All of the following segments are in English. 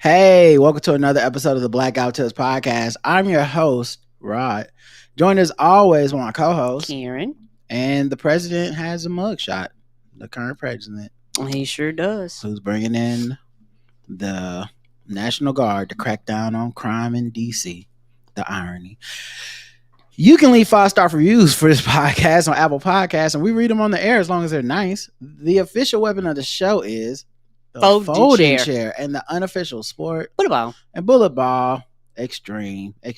Hey, welcome to another episode of the Blackout Tales podcast. I'm your host, Rod. Joined as always with my co-host, Karen. And the president has a mugshot. The current president. He sure does. Who's bringing in the National Guard to crack down on crime in D.C. The irony. You can leave 5-star reviews for this podcast on Apple Podcasts, and we read them on the air as long as they're nice. The official weapon of the show is the folding chair, and the unofficial sport bullet ball. And bullet ball, extreme. I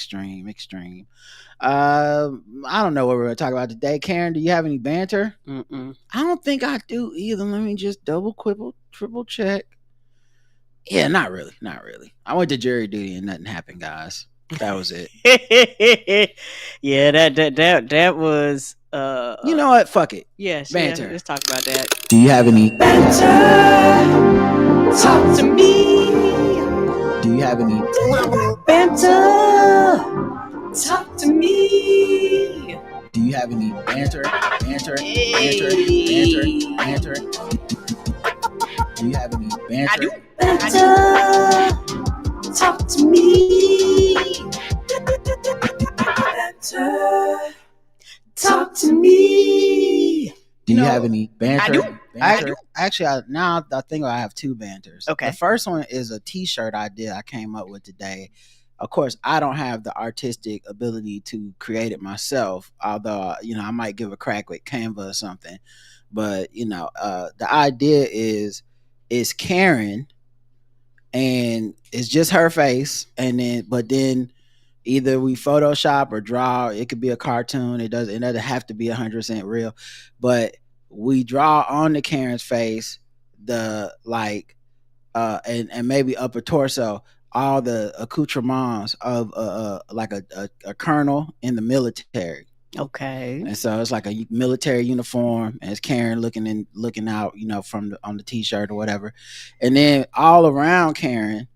don't know what we're going to talk about today. Karen, do you have any banter? Mm-mm. I don't think I do either. Let me just triple check. Yeah, not really. I went to jury duty and nothing happened, guys. That was it. Yeah, that was you know what? Fuck it. Yes. Banter. Yeah, let's talk about that. Do you have any banter? Talk to me. Do you have any banter? Talk to me. Do you have any banter? Banter. Do you have any banter? I do. Banter. Talk to me. Banter. Talk to me. Do you have any banter? I do. Banter. I do. Actually, now I think I have two banters. Okay. The first one is a T-shirt I came up with today. Of course, I don't have the artistic ability to create it myself, although, I might give a crack with Canva or something. But, the idea is Karen, and it's just her face, but then either we Photoshop or draw. It could be a cartoon. It doesn't have to be 100% real, but we draw on the Karen's face and maybe upper torso all the accoutrements of like a colonel in the military. Okay. And so it's like a military uniform, and it's Karen looking out, on the T-shirt or whatever. And then all around Karen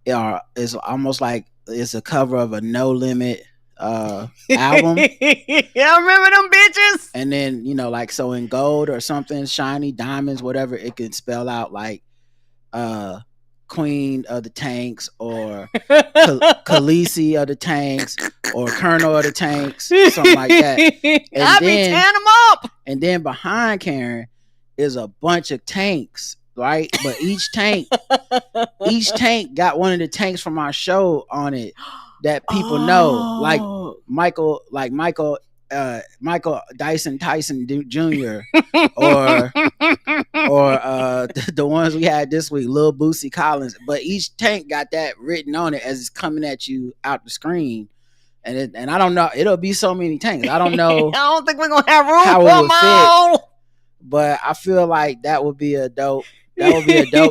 is almost like it's a cover of a No Limit album. Yeah, I remember them bitches. And then, so in gold or something, shiny diamonds, whatever, it could spell out like Queen of the Tanks or Khaleesi of the Tanks or Colonel of the Tanks, something like that. And I be tearing them up. And then behind Karen is a bunch of tanks, right? But each tank got one of the tanks from our show on it that people know, like Michael Dyson Tyson Jr. or the ones we had this week, Lil Boosie Collins. But each tank got that written on it as it's coming at you out the screen. And I don't know, it'll be so many tanks. I don't know. I don't think we're gonna have room how for them all. But I feel like that would be a dope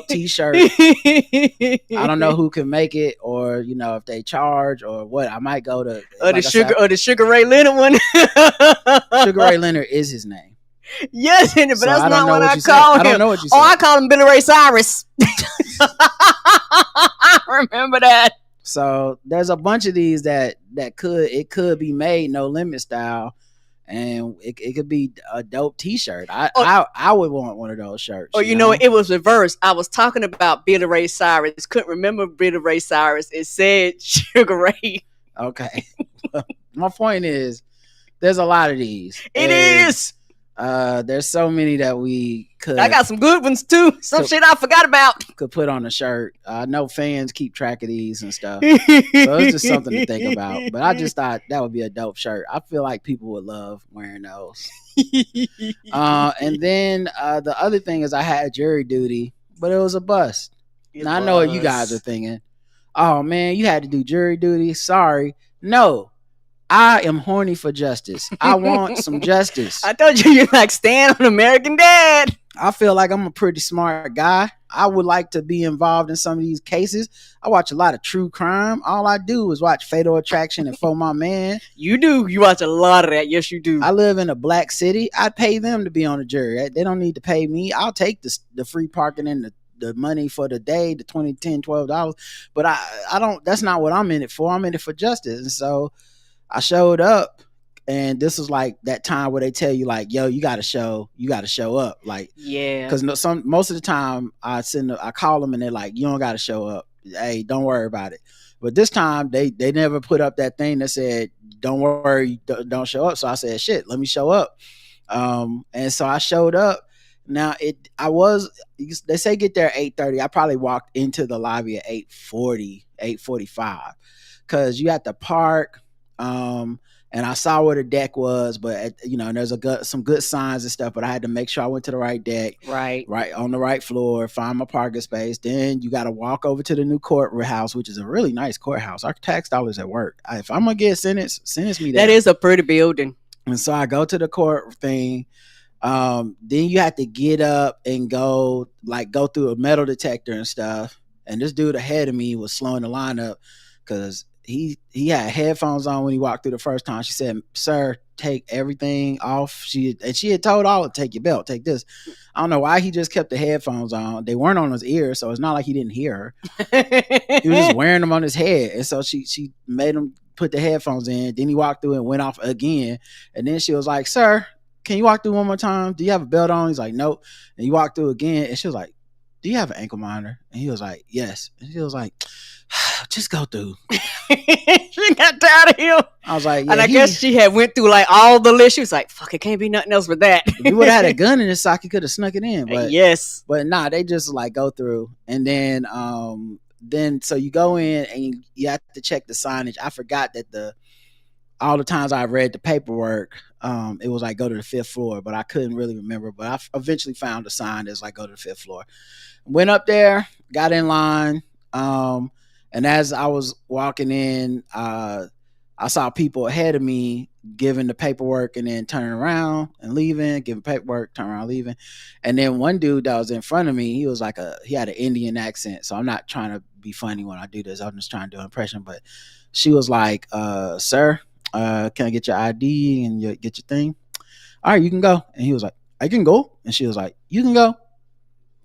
T-shirt. I don't know who can make it, or if they charge or what. I might go to the Sugar Ray Leonard one. Sugar Ray Leonard is his name. Yes, but so that's not what I call him. I don't know what you said. Oh, I call him Billy Ray Cyrus. I remember that. So there's a bunch of these that could be made No Limit style. And it could be a dope T-shirt. I would want one of those shirts. Or it was reversed. I was talking about Billy Ray Cyrus. Couldn't remember Billy Ray Cyrus. It said Sugar Ray. Okay. My point is, there's a lot of these. It is. There's so many that we could. I got some good ones too. Some shit I forgot about. Could put on a shirt. I know fans keep track of these and stuff, so it's just something to think about. But I just thought that would be a dope shirt. I feel like people would love wearing those. And then the other thing is I had jury duty, but it was a bust. Now I know what you guys are thinking. Oh man, you had to do jury duty. Sorry, no. I am horny for justice. I want some justice. I told you're like Stan on American Dad. I feel like I'm a pretty smart guy. I would like to be involved in some of these cases. I watch a lot of true crime. All I do is watch Fatal Attraction and For My Man. You do. You watch a lot of that. Yes, you do. I live in a black city. I'd pay them to be on the jury. They don't need to pay me. I'll take the free parking and the money for the day, the $20, $10, $12. But I don't. That's not what I'm in it for. I'm in it for justice. And so I showed up, and this was like that time where they tell you like, yo, you got to show up. Like, yeah. Because most of the time I call them and they're like, you don't got to show up. hey, don't worry about it. But this time they never put up that thing that said, don't worry, don't show up. So I said, shit, let me show up. And so I showed up. Now they say get there at 8:30. I probably walked into the lobby at 8:40, 8:45, because you have to park. And I saw where the deck was, but there's some good signs and stuff, but I had to make sure I went to the right deck, right on the right floor, find my parking space. Then you got to walk over to the new courthouse, which is a really nice courthouse. Our tax dollars at work. If I'm gonna get sentence me there. That is a pretty building. And so I go to the court thing. Then you have to get up and go through a metal detector and stuff. And this dude ahead of me was slowing the line up because he had headphones on when he walked through the first time. She said, "Sir, take everything off." She had told all, take your belt, take this. I don't know why he just kept the headphones on. They weren't on his ears, so it's not like he didn't hear her. He was just wearing them on his head. And so she made him put the headphones in. Then he walked through and went off again. And then she was like, "Sir, can you walk through one more time? Do you have a belt on?" He's like, "Nope." And he walked through again. And she was like, "Do you have an ankle monitor?" And he was like, "Yes." And she was like, "Just go through." She got tired of him. I was like, yeah, and I guess she had went through like all the lists. She was like, fuck, it can't be nothing else but that. If he would have had a gun in his sock, he could have snuck it in. But yes. But nah, they just like go through. And then so you go in and you have to check the signage. I forgot that all the times I read the paperwork, it was like go to the 5th floor, but I couldn't really remember. But I eventually found a sign that's like go to the 5th floor. Went up there, got in line. And as I was walking in, I saw people ahead of me giving the paperwork and then turning around and leaving, giving paperwork, turning around, leaving. And then one dude that was in front of me, he had an Indian accent. So I'm not trying to be funny when I do this. I'm just trying to do an impression. But she was like, "Sir, can I get your ID and get your thing? All right, you can go." And he was like, "I can go?" And she was like, "You can go?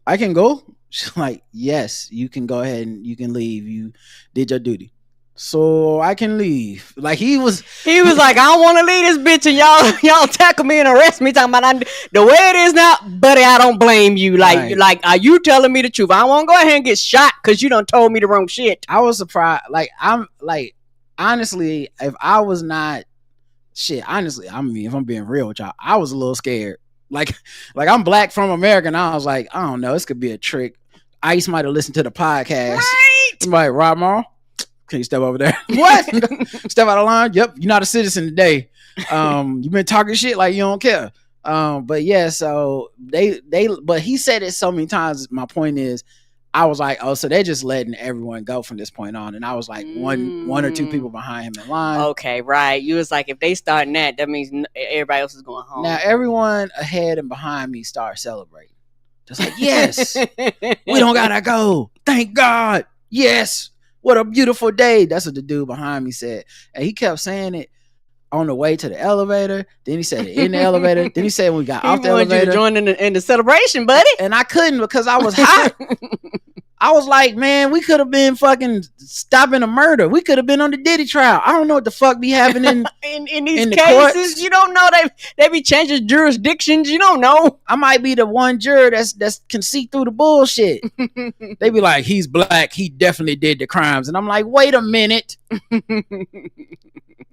I can go?" She's like, "Yes, you can go ahead and you can leave. You did your duty. So I can leave." Like he was like, "I don't want to leave this bitch and y'all tackle me and arrest me talking about the way it is now, buddy. I don't blame you. Like, are you telling me the truth? I won't go ahead and get shot because you done told me the wrong shit." I was surprised. Like I'm like, honestly, if I was not honestly, I mean, if I'm being real with y'all, I was a little scared. Like I'm black from America, and I was like, I don't know, this could be a trick. Ice might have listened to the podcast. Right. I'm like, "Rob Maul, can you step over there?" What? Step out of line? Yep, you're not a citizen today. You've been talking shit like you don't care. But yeah, so but he said it so many times. My point is, I was like, oh, so they're just letting everyone go from this point on. And I was like one or two people behind him in line. Okay, right. You was like, if they starting that means everybody else is going home. Now everyone ahead and behind me started celebrating. Just like, yes, we don't gotta go. Thank God. Yes. What a beautiful day. That's what the dude behind me said. And he kept saying it on the way to the elevator. Then he said it in the elevator. Then he said when we got off the elevator. You to join in the celebration, buddy. And I couldn't because I was hot. I was like, man, we could have been fucking stopping a murder. We could have been on the Diddy trial. I don't know what the fuck be happening in these cases. Courts. You don't know, they be changing jurisdictions. You don't know. I might be the one juror that's can see through the bullshit. They be like, he's black. He definitely did the crimes. And I'm like, wait a minute.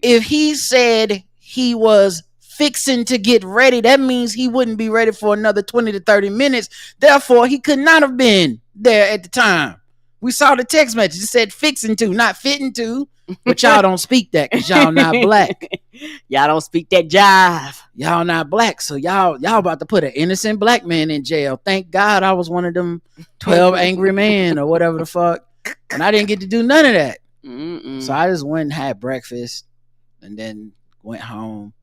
If he said he was fixing to get ready, that means he wouldn't be ready for another 20 to 30 minutes. Therefore, he could not have been there at the time. We saw the text message. It said fixing to, not fitting to. But y'all don't speak that because y'all not black. Y'all don't speak that jive. Y'all not black. So y'all about to put an innocent black man in jail. Thank God I was one of them 12 angry men or whatever the fuck. And I didn't get to do none of that. Mm-mm. So I just went and had breakfast and then went home.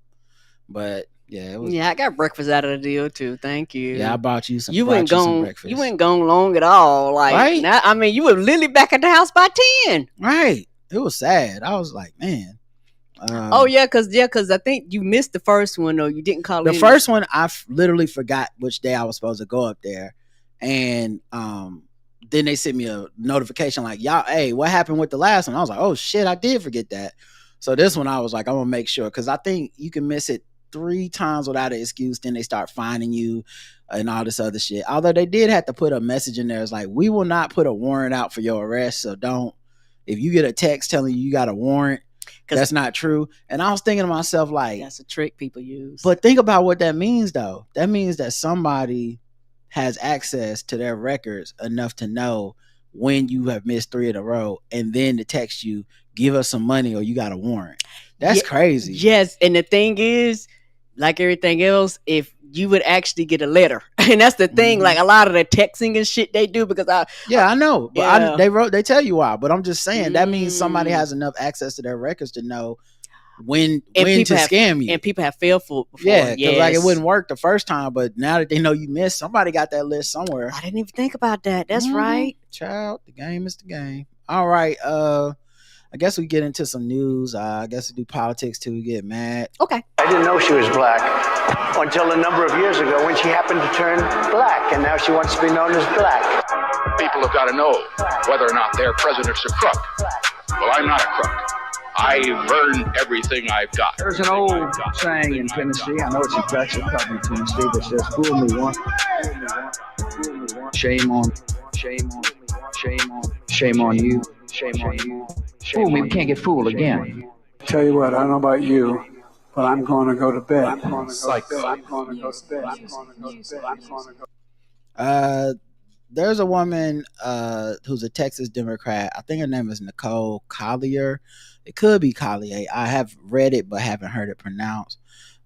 But yeah, it was. Yeah, I got breakfast out of the deal too. Thank you. Yeah, I bought you some. You wouldn't go. You wouldn't go long at all. Like, right? Now, I mean, you were literally back at the house by 10. Right. It was sad. I was like, man. Because I think you missed the first one, though. You didn't call the first one. I literally forgot which day I was supposed to go up there, and then they sent me a notification like, y'all, hey, what happened with the last one? I was like, oh shit, I did forget that. So this one I was like, I'm gonna make sure, because I think you can miss it 3 times without an excuse, then they start finding you and all this other shit. Although they did have to put a message in there. It's like, we will not put a warrant out for your arrest, so don't. If you get a text telling you got a warrant, that's not true. And I was thinking to myself, like, that's a trick people use. But think about what that means, though. That means that somebody has access to their records enough to know when you have missed 3 in a row, and then to text you, give us some money or you got a warrant. That's crazy. Yes, and the thing is, like everything else, if you would actually get a letter, and that's the thing, like a lot of the texting and shit they do, because I know, but they tell you why, but I'm just saying that means somebody has enough access to their records to know when to scam you. And people have failed before. Yeah, because like it wouldn't work the first time, but now that they know you missed, somebody got that list somewhere. I didn't even think about that. That's right. Child, the game is the game. All right, I guess we get into some news. I guess we do politics till we get mad. Okay. I didn't know she was black until a number of years ago when she happened to turn black, and now she wants to be known as black. People have got to know whether or not their president's a crook. Well, I'm not a crook. I've earned everything I've got. There's an old saying in Tennessee, I know it's in Texas, probably Tennessee, that says, fool me once, shame on, shame on, shame on, shame on you, shame on you. Fool me, we can't get fooled again. Tell you what, I don't know about you, but I'm going to go to bed. There's a woman who's a Texas Democrat. I think her name is Nicole Collier. It could be Collier. I have read it but haven't heard it pronounced.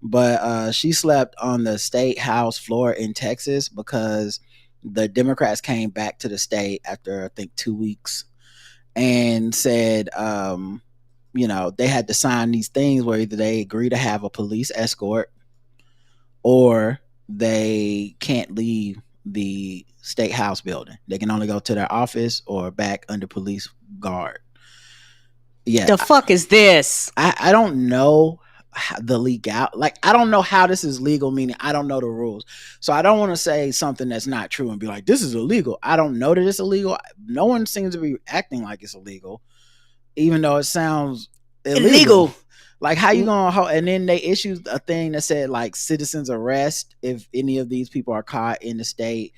But she slept on the state house floor in Texas because the Democrats came back to the state after, I think, 2 weeks and said, they had to sign these things where either they agree to have a police escort or they can't leave the state house building. They can only go to their office or back under police guard. Yeah. The fuck is this? I don't know the legal, like, I don't know how this is legal, meaning I don't know the rules. So I don't want to say something that's not true and be like, this is illegal. I don't know that it's illegal. No one seems to be acting like it's illegal, even though it sounds illegal. Like, how you gonna and then they issued a thing that said, like, citizens arrest if any of these people are caught in the state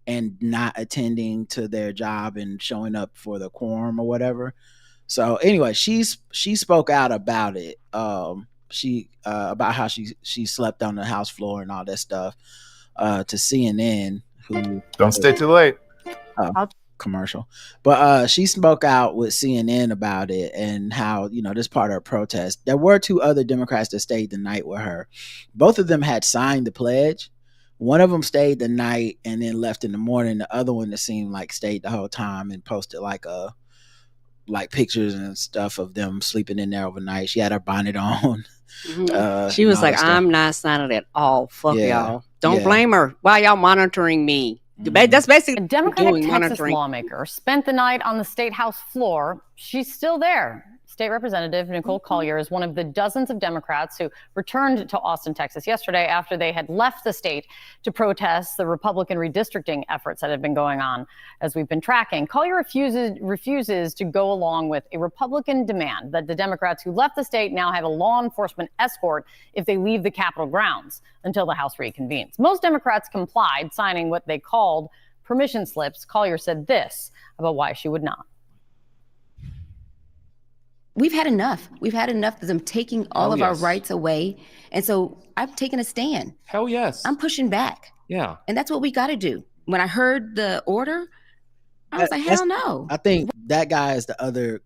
and not attending to their job and showing up for the quorum or whatever. So anyway, she spoke out about it. She about how she slept on the house floor and all that stuff to CNN. Who don't stay too late. Commercial, but she spoke out with CNN about it and how, this part of her protest. There were 2 other Democrats that stayed the night with her. Both of them had signed the pledge. One of them stayed the night and then left in the morning. The other one, that seemed like, stayed the whole time and posted like pictures and stuff of them sleeping in there overnight. She had her bonnet on. She was like, I'm not signing at all. Fuck y'all. Don't blame her. Why y'all monitoring me? That's basically a Democratic Texas lawmaker spent the night on the state house floor. She's still there. State Representative Nicole Collier is one of the dozens of Democrats who returned to Austin, Texas yesterday after they had left the state to protest the Republican redistricting efforts that have been going on as we've been tracking. Collier refuses to go along with a Republican demand that the Democrats who left the state now have a law enforcement escort if they leave the Capitol grounds until the House reconvenes. Most Democrats complied, signing what they called permission slips. Collier said this about why she would not. We've had enough. We've had enough of them taking all of our rights away. And so I've taken a stand. Hell yes. I'm pushing back. Yeah. And that's what we got to do. When I heard the order, I was like, hell no. I think that guy is the other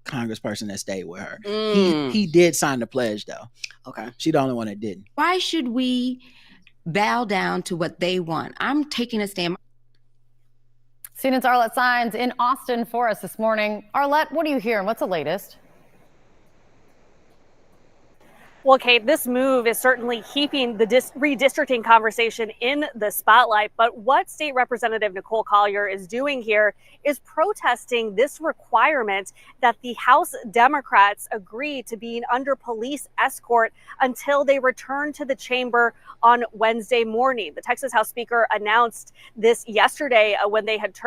congressperson that stayed with her. He did sign the pledge, though. Okay. She's the only one that didn't. Why should we bow down to what they want? I'm taking a stand. CNN's Arlette Saenz in Austin for us this morning. Arlette, what are you hearing? What's the latest? Well, Kate, this move is certainly heaping the redistricting conversation in the spotlight. But what State Representative Nicole Collier is doing here is protesting this requirement that the House Democrats agree to being under police escort until they return to the chamber on Wednesday morning. The Texas House Speaker announced this yesterday when they had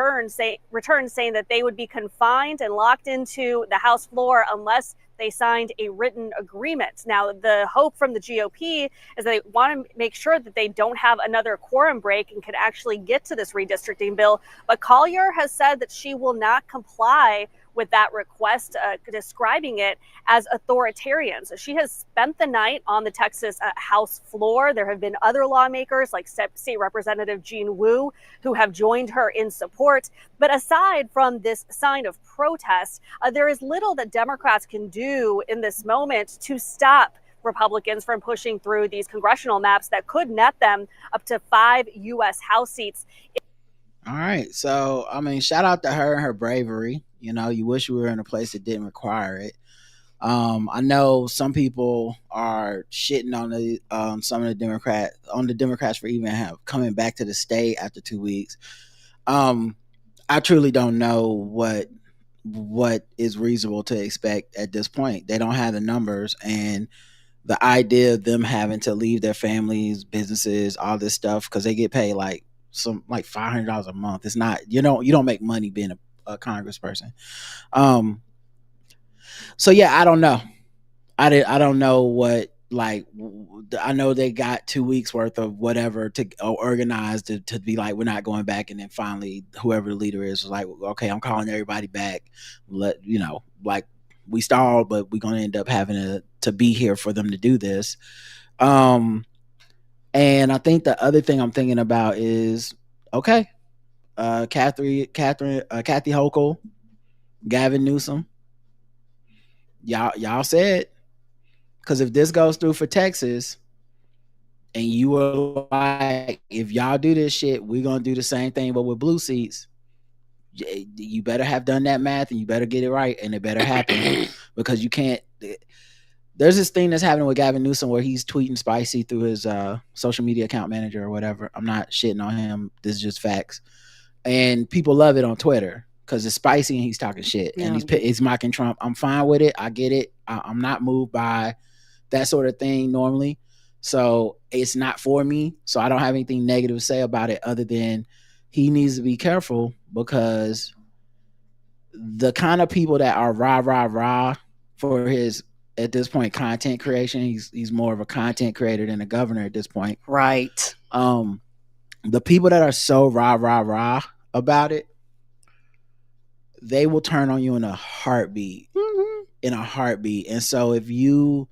returned, saying that they would be confined and locked into the House floor unless they signed a written agreement. Now, the hope from the GOP is they want to make sure that they don't have another quorum break and can actually get to this redistricting bill. But Collier has said that she will not comply with that request, describing it as authoritarian. So she has spent the night on the Texas House floor. There have been other lawmakers like State Representative Jean Wu who have joined her in support. But aside from this sign of protest, there is little that Democrats can do in this moment to stop Republicans from pushing through these congressional maps that could net them up to 5 U.S. House seats. All right. So, I mean, shout out to her and her bravery. You know, you wish we were in a place that didn't require it. I know some people are shitting on the some of the Democrats for even coming back to the state after 2 weeks. I truly don't know what is reasonable to expect at this point. They don't have the numbers, and the idea of them having to leave their families, businesses, all this stuff because they get paid like $500 a month. It's not, you don't make money being a congressperson. So yeah, I don't know. I don't know what, like, I know they got 2 weeks worth of whatever to organize to be like, we're not going back. And then finally, whoever the leader is was like, okay, I'm calling everybody back. Like we stalled, but we're going to end up having to be here for them to do this. And I think the other thing I'm thinking about is, okay, Kathy Hochul, Gavin Newsom, y'all said, because if this goes through for Texas, and you were like, if y'all do this shit, we're gonna do the same thing, but with blue seats. You better have done that math, and you better get it right, and it better happen because you can't. There's this thing that's happening with Gavin Newsom where he's tweeting spicy through his social media account manager or whatever. I'm not shitting on him. This is just facts. And people love it on Twitter because it's spicy and he's talking shit. Yeah. And he's mocking Trump. I'm fine with it. I get it. I'm not moved by that sort of thing normally. So it's not for me. So I don't have anything negative to say about it other than he needs to be careful because the kind of people that are rah for his, at this point, content creation. He's more of a content creator than a governor at this point. Right. The people that are so rah about it, they will turn on you in a heartbeat. Mm-hmm. In a heartbeat. And so if you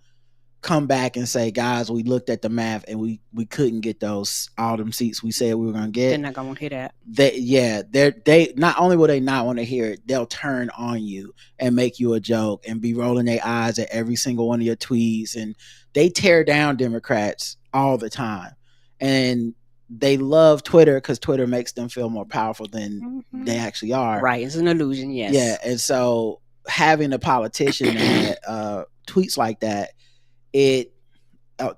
come back and say, guys, we looked at the math and we couldn't get all them seats we said we were gonna get, they're not gonna hear that. They not only will they not want to hear it, they'll turn on you and make you a joke and be rolling their eyes at every single one of your tweets, and they tear down Democrats all the time. And they love Twitter because Twitter makes them feel more powerful than they actually are. Right, it's an illusion. Yes. Yeah, and so having a politician that tweets like that, it,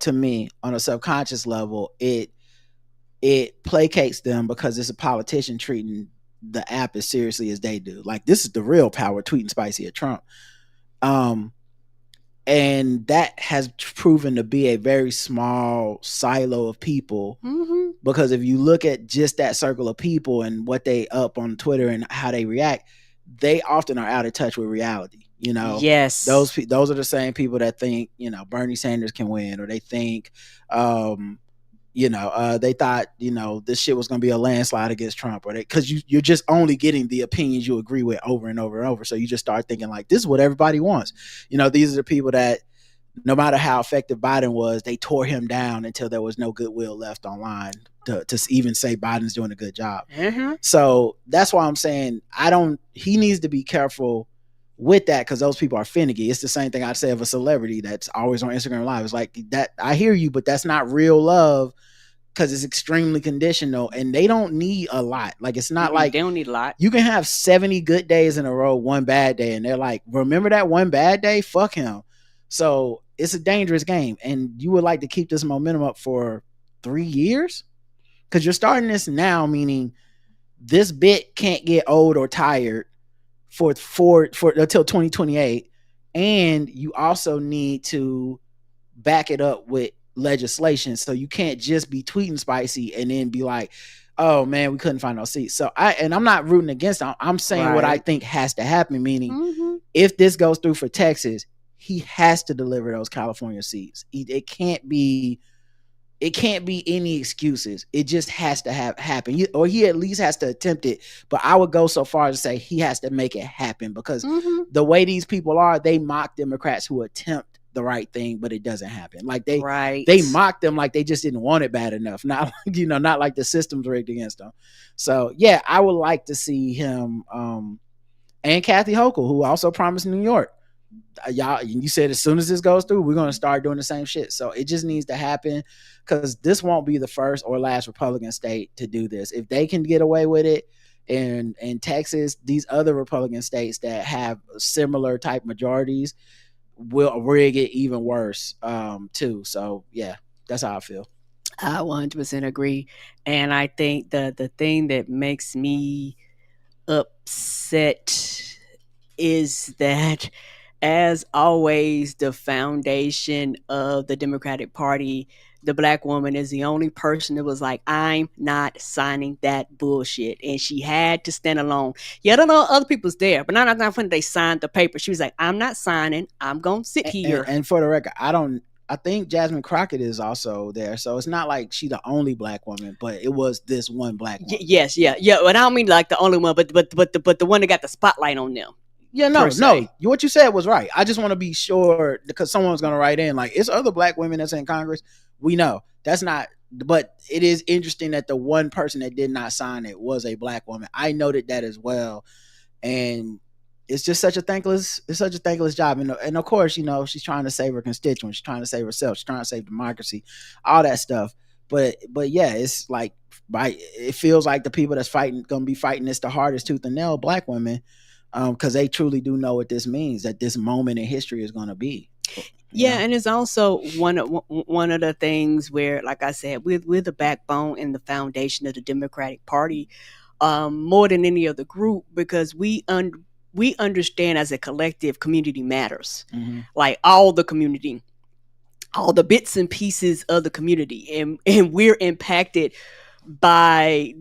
to me, on a subconscious level, it placates them because it's a politician treating the app as seriously as they do. Like, this is the real power, tweeting spicy at Trump. And that has proven to be a very small silo of people. Mm-hmm. Because if you look at just that circle of people and what they up on Twitter and how they react, they often are out of touch with reality. Yes, those are the same people that think, Bernie Sanders can win, or they think, they thought, this shit was going to be a landslide against Trump, or because you're just only getting the opinions you agree with over and over and over. So you just start thinking like, this is what everybody wants. These are the people that, no matter how effective Biden was, they tore him down until there was no goodwill left online to even say Biden's doing a good job. Mm-hmm. So that's why I'm saying he needs to be careful with that, because those people are finicky. It's the same thing I'd say of a celebrity that's always on Instagram Live. It's like, that, I hear you, but that's not real love, because it's extremely conditional, and they don't need a lot. Like, it's not like they don't need a lot. You can have 70 good days in a row, one bad day, and they're like, remember that one bad day? Fuck him. So it's a dangerous game, and you would like to keep this momentum up for 3 years, because you're starting this now, meaning this bit can't get old or tired for until 2028, and you also need to back it up with legislation. So you can't just be tweeting spicy and then be like, oh man, we couldn't find no seats. So I'm not rooting against them. I'm saying what I think has to happen, meaning if this goes through for Texas, he has to deliver those California seats. It can't be any excuses. It just has to happen, or he at least has to attempt it. But I would go so far as to say he has to make it happen, because the way these people are, they mock Democrats who attempt the right thing, but it doesn't happen. Like they mock them like they just didn't want it bad enough. Not not like the system's rigged against them. So yeah, I would like to see him and Kathy Hochul, who also promised New York. Y'all, you said as soon as this goes through, we're going to start doing the same shit. So it just needs to happen, because this won't be the first or last Republican state to do this. If they can get away with it in Texas, these other Republican states that have similar type majorities will rig it even worse too. So yeah, that's how I feel. I 100% agree. And I think the thing that makes me upset is that, as always, the foundation of the Democratic Party, the black woman is the only person that was like, I'm not signing that bullshit. And she had to stand alone. Yeah, I don't know, other people's there, but not when they signed the paper. She was like, I'm not signing. I'm going to sit here. And for the record, I think Jasmine Crockett is also there. So it's not like she's the only black woman, but it was this one black woman. Yes, yeah. But I don't mean like the only one, but the one that got the spotlight on them. Yeah, no. What you said was right. I just want to be sure, because someone's going to write in like, it's other black women that's in Congress. We know that's not, but it is interesting that the one person that did not sign it was a black woman. I noted that as well. And it's just such a thankless job. And of course, she's trying to save her constituents. She's trying to save herself. She's trying to save democracy, all that stuff. But yeah, it's like, it feels like the people that's going to be fighting this the hardest tooth and nail, black women, because they truly do know what this means, that this moment in history is going to be. Yeah, and it's also one of the things where, like I said, we're the backbone and the foundation of the Democratic Party, more than any other group, because we understand as a collective, community matters. Mm-hmm. Like all the community, all the bits and pieces of the community, and we're impacted by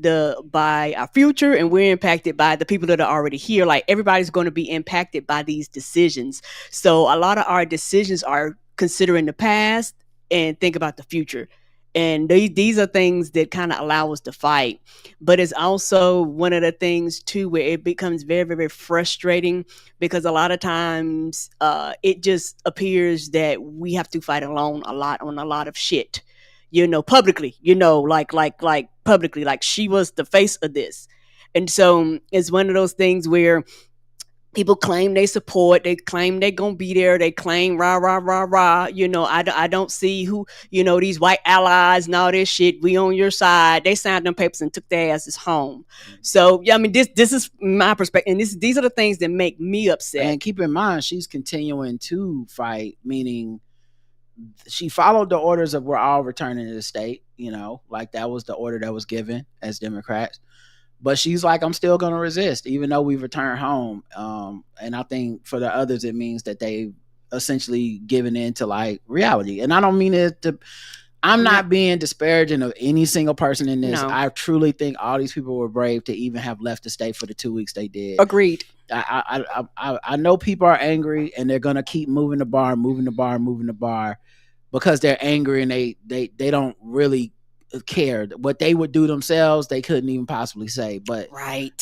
our future, and we're impacted by the people that are already here. Like everybody's going to be impacted by these decisions. So a lot of our decisions are considering the past and think about the future. And these are things that kind of allow us to fight. But it's also one of the things too where it becomes very, very frustrating, because a lot of times it just appears that we have to fight alone a lot on a lot of shit. Publicly, like publicly, like she was the face of this. And so it's one of those things where people claim they support, they claim they're going to be there, they claim rah, rah, rah, rah. I don't see who, these white allies and all this shit, we on your side. They signed them papers and took their asses home. So, yeah, I mean, this is my perspective. And these are the things that make me upset. And keep in mind, she's continuing to fight, meaning she followed the orders of we're all returning to the state, like that was the order that was given as Democrats. But she's like, I'm still going to resist, even though we've returned home. And I think for the others, it means that they've essentially given in to like reality. And I don't mean it to, I'm not being disparaging of any single person in this. No. I truly think all these people were brave to even have left the state for the 2 weeks they did. Agreed. I know people are angry and they're going to keep moving the bar, because they're angry and they don't really care. What they would do themselves, they couldn't even possibly say. But right,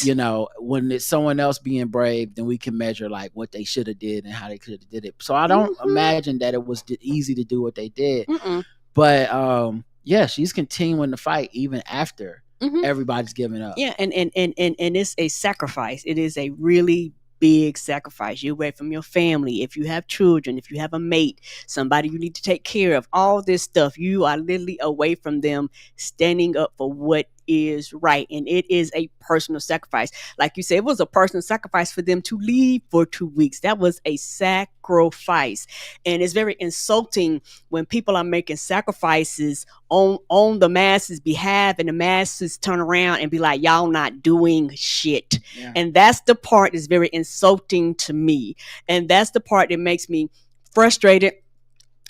when it's someone else being brave, then we can measure like what they should have did and how they could have did it. So I don't imagine that it was easy to do what they did. But yeah, she's continuing to fight even after everybody's giving up. Yeah, and it's a sacrifice. It is a really big sacrifice. You're away from your family. If you have children, if you have a mate, somebody you need to take care of, all this stuff, you are literally away from them, standing up for what is right. And it is a personal sacrifice. Like you said, it was a personal sacrifice for them to leave for 2 weeks. That was a sacrifice. And it's very insulting when people are making sacrifices on the masses' behalf, and the masses turn around and be like, y'all not doing shit. Yeah. And that's the part that's very insulting to me. And that's the part that makes me frustrated.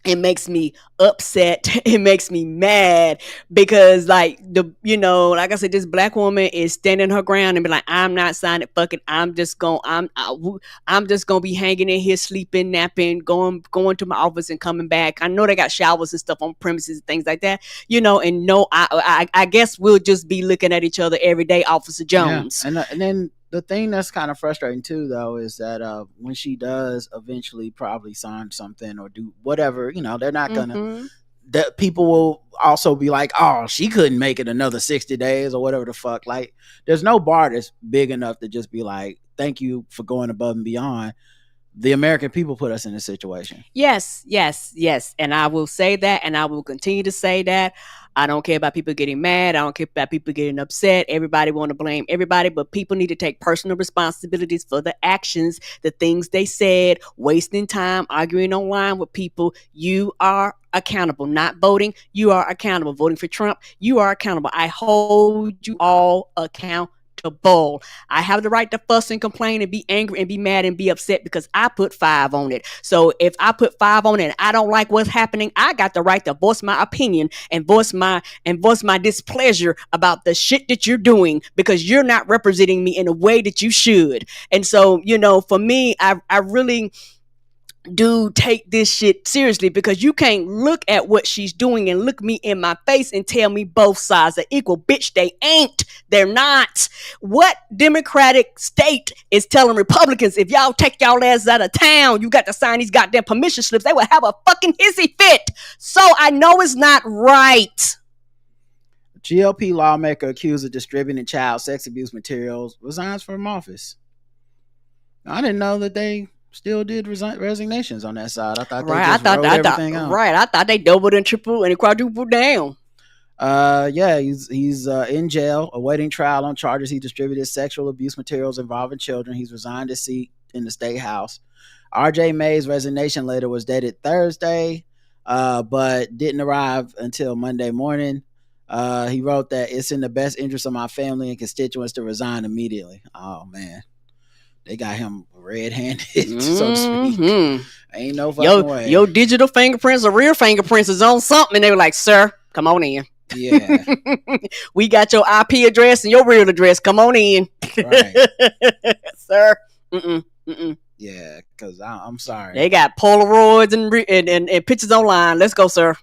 it makes me upset. It makes me mad because like like I said, this black woman is standing her ground and be like, I'm not signing, fuck it. I'm just gonna be hanging in here, sleeping, napping, going to my office and coming back. I know they got showers and stuff on premises and things like that, and no, I guess we'll just be looking at each other every day, Officer Jones. Yeah. And then the thing that's kind of frustrating too, though, is that when she does eventually probably sign something or do whatever, they're not gonna. That people will also be like, oh, she couldn't make it another 60 days or whatever the fuck. Like, there's no bar that's big enough to just be like, thank you for going above and beyond. The American people put us in this situation. Yes. And I will say that, and I will continue to say that. I don't care about people getting mad. I don't care about people getting upset. Everybody want to blame everybody, but people need to take personal responsibilities for the actions, the things they said, wasting time, arguing online with people. You are accountable. Not voting, you are accountable. Voting for Trump, you are accountable. I hold you all accountable. I have the right to fuss and complain and be angry and be mad and be upset because I put 5 on it. So if I put 5 on it and I don't like what's happening, I got the right to voice my opinion and voice my displeasure about the shit that you're doing because you're not representing me in a way that you should. And so, for me, I really do take this shit seriously because you can't look at what she's doing and look me in my face and tell me both sides are equal. Bitch, they ain't. They're not. What Democratic state is telling Republicans, if y'all take y'all asses out of town, you got to sign these goddamn permission slips, they will have a fucking hissy fit. So I know it's not right. GOP lawmaker accused of distributing child sex abuse materials resigns from office. I didn't know that they still did resignations on that side. I thought they just wrote everything out. Right, I thought they doubled and tripled and quadrupled down. Yeah, he's in jail awaiting trial on charges he distributed sexual abuse materials involving children. He's resigned his seat in the state house. RJ May's resignation letter was dated Thursday, but didn't arrive until Monday morning. He wrote that it's in the best interest of my family and constituents to resign immediately. Oh man. They got him red-handed, so to speak. Ain't no fucking way. Your digital fingerprints or real fingerprints is on something. And they were like, sir, come on in. Yeah. We got your IP address and your real address. Come on in. Right. Sir. Yeah, because I'm sorry. They got Polaroids and pictures online. Let's go, sir.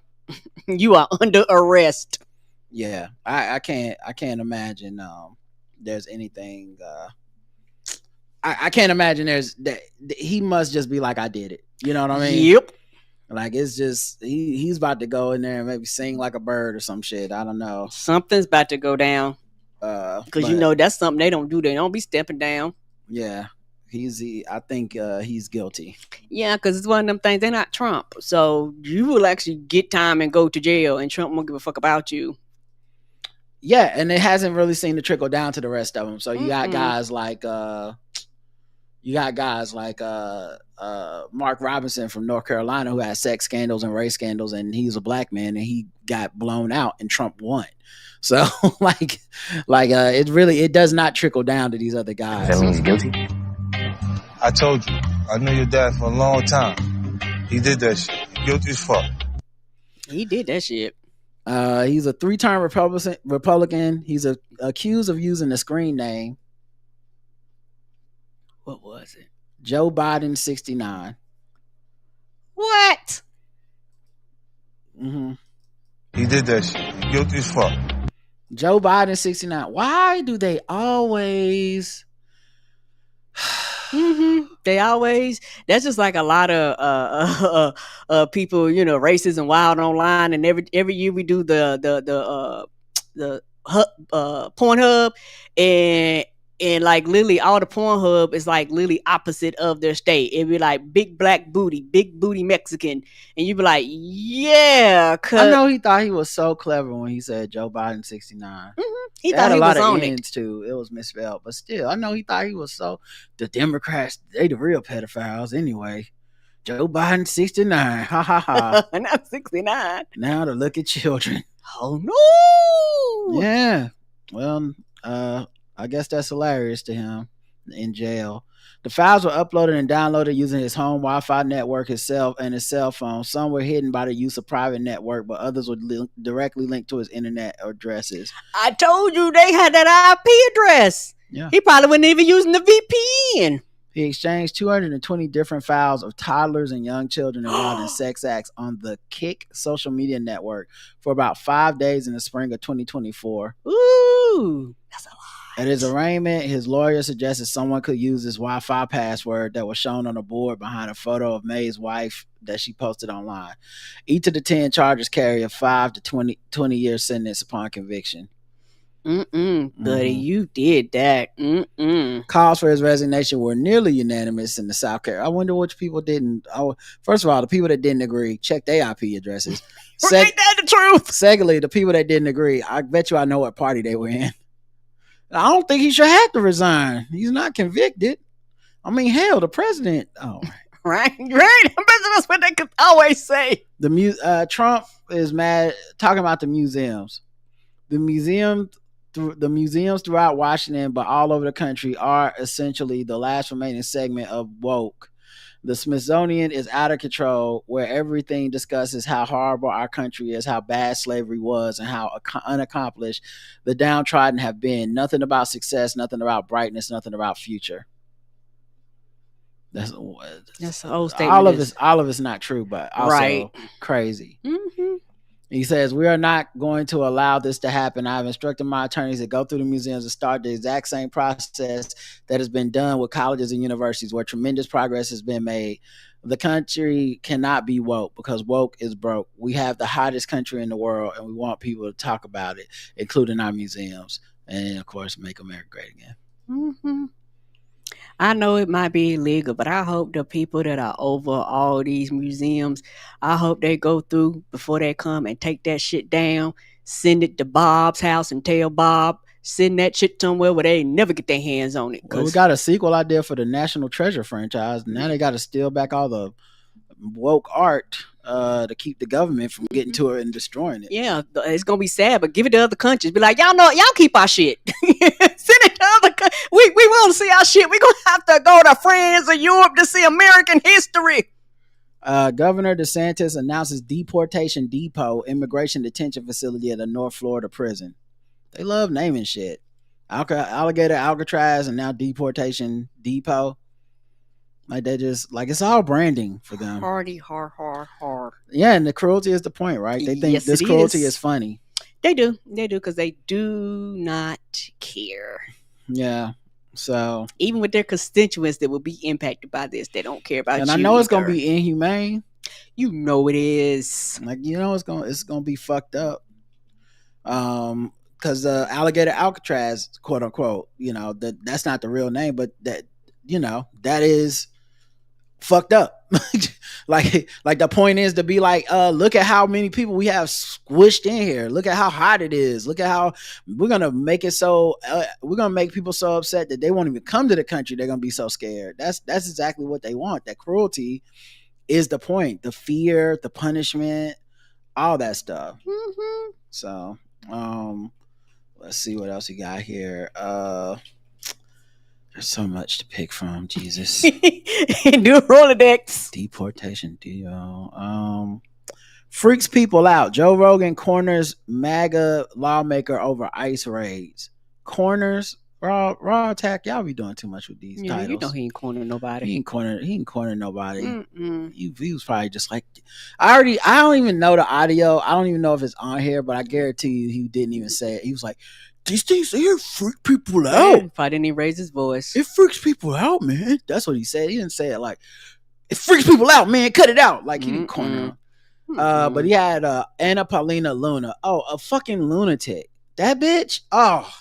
You are under arrest. Yeah, I can't imagine there's anything... I can't imagine there's that. He must just be like, I did it. You know what I mean? Yep. Like, it's just he's about to go in there and maybe sing like a bird or some shit. I don't know. Something's about to go down. Because that's something they don't do. They don't be stepping down. Yeah, I think he's guilty. Yeah, because it's one of them things. They're not Trump, so you will actually get time and go to jail, and Trump won't give a fuck about you. Yeah, and it hasn't really seemed to trickle down to the rest of them. So you got guys like Mark Robinson from North Carolina who had sex scandals and race scandals, and he's a black man and he got blown out and Trump won. So it does not trickle down to these other guys. That means guilty. I told you, I knew your dad for a long time. He did that shit. Guilty as fuck. He did that shit. He's a 3-term Republican. He's accused of using a screen name. What was it? Joe Biden 69. What? Mm-hmm. He did that shit. Guilty as fuck. Joe Biden 69. Why do they always... They always... That's just like a lot of people, racist and wild online. And every year we do the Pornhub, and like literally all the Pornhub is like literally opposite of their state. It'd be like big black booty, big booty Mexican. And you'd be like, yeah. I know he thought he was so clever when he said Joe Biden 69. He thought he was on it too. It was misspelled. But still, I know he thought he was so... The Democrats, they the real pedophiles anyway. Joe Biden 69. Ha ha ha. Not 69. Now to look at children. Oh no. Yeah. Well, I guess that's hilarious to him in jail. The files were uploaded and downloaded using his home Wi-Fi network, his cell phone. Some were hidden by the use of private network, but others were directly linked to his internet addresses. I told you they had that IP address. Yeah. He probably wasn't even using the VPN. He exchanged 220 different files of toddlers and young children involved in sex acts on the Kik social media network for about 5 days in the spring of 2024. Ooh, that's a lot. At his arraignment, his lawyer suggested someone could use his Wi-Fi password that was shown on a board behind a photo of May's wife that she posted online. Each of the 10 charges carry a 5 to 20-year sentence upon conviction. Buddy, you did that. Calls for his resignation were nearly unanimous in the South Carolina. I wonder which people didn't. First of all, the people that didn't agree, check their IP addresses. Ain't that the truth? Secondly, the people that didn't agree, I bet you I know what party they were in. I don't think he should have to resign. He's not convicted. I mean, hell, the president. Oh, right. That's what they could always say. Trump is mad talking about the museums. The museums throughout Washington, but all over the country, are essentially the last remaining segment of woke. The Smithsonian is out of control, where everything discusses how horrible our country is, how bad slavery was, and how unaccomplished the downtrodden have been. Nothing about success, nothing about brightness, nothing about future. That's the whole statement. All of it's not true, but also crazy. Mm-hmm. He says, we are not going to allow this to happen. I've instructed my attorneys to go through the museums and start the exact same process that has been done with colleges and universities, where tremendous progress has been made. The country cannot be woke because woke is broke. We have the hottest country in the world, and we want people to talk about it, including our museums. And, of course, make America great again. Mm-hmm. I know it might be illegal, but I hope the people that are over all these museums, I hope they go through before they come and take that shit down, send it to Bob's house and tell Bob, send that shit somewhere where they never get their hands on it. Well, we got a sequel idea for the National Treasure franchise. Now they got to steal back all the woke art to keep the government from getting to it and destroying it. Yeah, it's gonna be sad, but give it to other countries. Be like, y'all know, y'all keep our shit. Send it to other countries. We want to see our shit. We gonna have to go to France or Europe to see American history. Governor DeSantis announces deportation depot immigration detention facility at a North Florida prison. They love naming shit. Alligator Alcatraz and now deportation depot. Like they just it's all branding for them. Hard. Yeah, and the cruelty is the point, right? They think this cruelty is funny. They do because they do not care. Yeah. So even with their constituents that will be impacted by this, they don't care about you. And I know it's gonna be inhumane. You know it is. It's gonna be fucked up. Because Alligator Alcatraz, quote unquote, that's not the real name, but that is fucked up. like the point is to be like, look at how many people we have squished in here. Look at how hot it is. Look at how we're gonna make it so we're gonna make people so upset that they won't even come to the country. They're gonna be so scared. That's exactly what they want. That cruelty is the point. The fear, the punishment, all that stuff. Mm-hmm. So let's see what else you got here. There's so much to pick from. Jesus. Do Rolodex. Deportation deal. Freaks people out. Joe Rogan corners MAGA lawmaker over ICE raids. Corners. Raw attack. Y'all be doing too much with these titles. You know he ain't cornering nobody. He ain't corner nobody. He was probably just like, I don't even know the audio. I don't even know if it's on here, but I guarantee you he didn't even say it. He was like, these things here freak people out. If I didn't even raise his voice. It freaks people out, man. That's what he said. He didn't say it like, it freaks people out, man. Cut it out. Like he didn't corner him. But he had Anna Paulina Luna. Oh, a fucking lunatic. That bitch. Oh,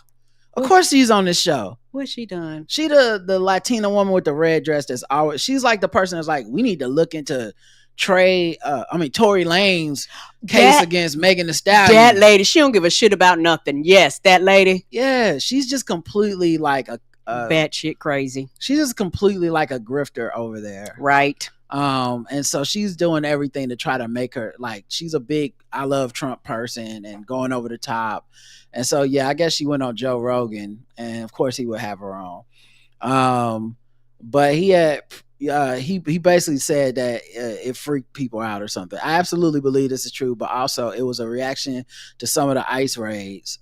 of course she's on this show. What's she done? She the Latina woman with the red dress that's always. She's like the person that's like, we need to look into Tory Lanez case against Megan Thee Stallion. That lady, she don't give a shit about nothing. Yes, that lady. Yeah, she's just completely like a batshit crazy. She's just completely like a grifter over there. Right. And so she's doing everything to try to make her like she's a big I love Trump person and going over the top. And so yeah, I guess she went on Joe Rogan, and of course he would have her on. but he had he basically said that it freaked people out or something. I absolutely believe this is true, but also it was a reaction to some of the ICE raids.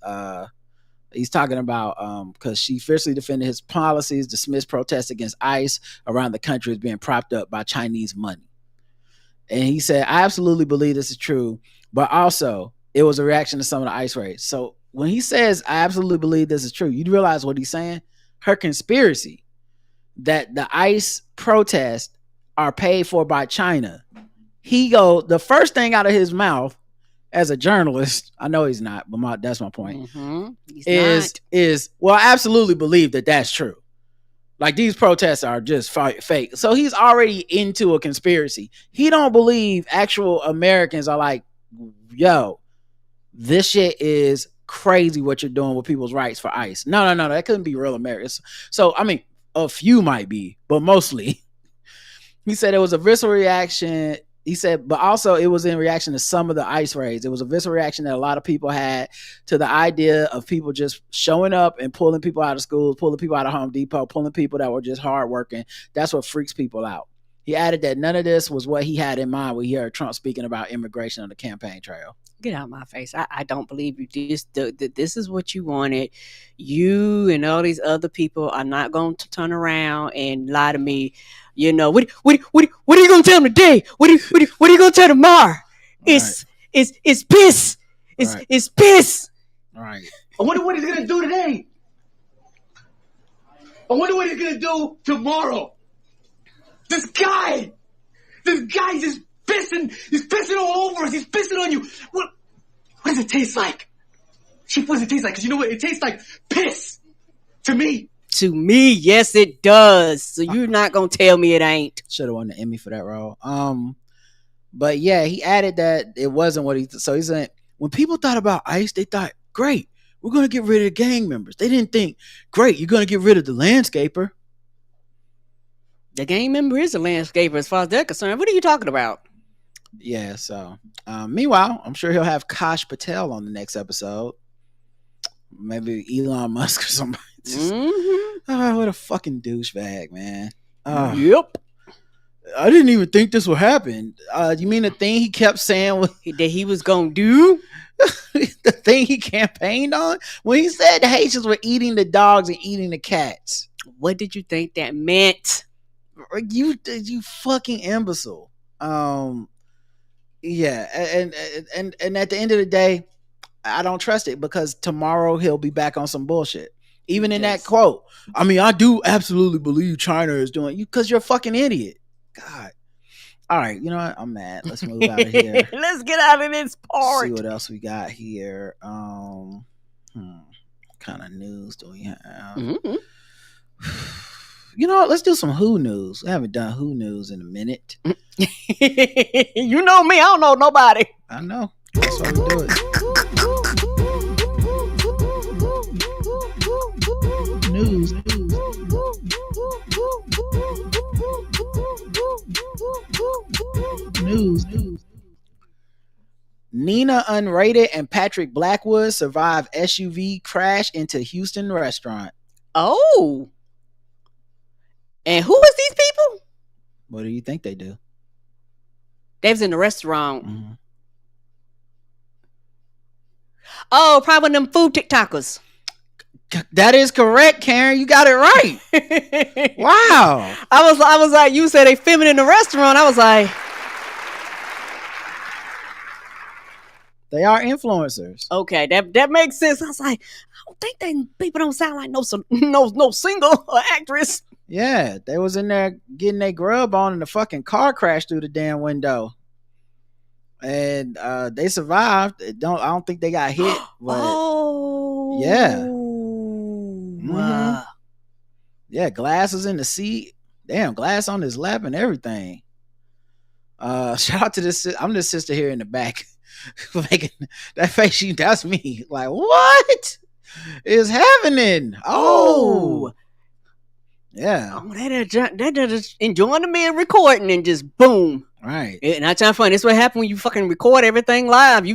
He's talking about because she fiercely defended his policies, dismissed protests against ICE around the country as being propped up by Chinese money. And he said, I absolutely believe this is true, but also it was a reaction to some of the ICE raids. So when he says, I absolutely believe this is true, you realize what he's saying? Her conspiracy that the ICE protests are paid for by China. The first thing out of his mouth as a journalist, I know he's not, but that's my point, is, well, I absolutely believe that that's true. Like, these protests are just fake. So he's already into a conspiracy. He don't believe actual Americans are like, yo, this shit is crazy what you're doing with people's rights for ICE. No, that couldn't be real Americans. So, I mean, a few might be, but mostly. He said it was a visceral reaction. He said, but also it was in reaction to some of the ICE raids. It was a visceral reaction that a lot of people had to the idea of people just showing up and pulling people out of schools, pulling people out of Home Depot, pulling people that were just hardworking. That's what freaks people out. He added that none of this was what he had in mind when he heard Trump speaking about immigration on the campaign trail. Get out of my face. I don't believe you. This is what you wanted. You and all these other people are not going to turn around and lie to me. You know, what are you going to tell them today? What are you going to tell tomorrow? It's piss. It's piss. All right. I wonder what he's going to do today. I wonder what he's going to do tomorrow. This guy just pissing. He's pissing all over us. He's pissing on you. What does it taste like? Chief, what does it taste like? Because you know what? It tastes like piss to me. To me, yes, it does. So you're not going to tell me it ain't. Should have won the Emmy for that role. But yeah, he added that it wasn't what so he said, when people thought about ICE, they thought, great, we're going to get rid of the gang members. They didn't think, great, you're going to get rid of the landscaper. The gang member is a landscaper as far as they're concerned. What are you talking about? Yeah, so meanwhile, I'm sure he'll have Kash Patel on the next episode. Maybe Elon Musk or somebody. What a fucking douchebag, man. Yep. I didn't even think this would happen. You mean the thing he kept saying that he was gonna do? The thing he campaigned on? When he said the Haitians were eating the dogs and eating the cats. What did you think that meant? You fucking imbecile. Yeah, and at the end of the day, I don't trust it because tomorrow he'll be back on some bullshit. Even in that quote, I mean, I do absolutely believe China is doing you because you're a fucking idiot. God. All right, you know what? I'm mad. Let's move out of here. Let's get out of this part. See what else we got here. What kind of news do we have? You know what? Let's do some Who news. We haven't done Who news in a minute. You know me. I don't know nobody. I know. That's why we do it. News. Nina Unrated and Patrick Blackwood survive SUV crash into Houston restaurant. Oh. And who is these people? What do you think they do? They was in the restaurant. Mm-hmm. Oh, probably one of them food TikTokers. That is correct, Karen. You got it right. Wow. I was like, you said they filming in the restaurant. I was like, they are influencers. Okay, that makes sense. I was like, I don't think people don't sound like no singer or actress. Yeah, they was in there getting their grub on and the fucking car crashed through the damn window. And they survived. I don't think they got hit. But yeah. Mm-hmm. Yeah, glass is in the seat. Damn, glass on his lap and everything. Shout out to this. I'm this sister here in the back making that face. That's me. Like, what is happening? Oh. Yeah. Oh, they're just enjoying the man recording and just boom. Right. And that's not funny. That's what happens when you fucking record everything live.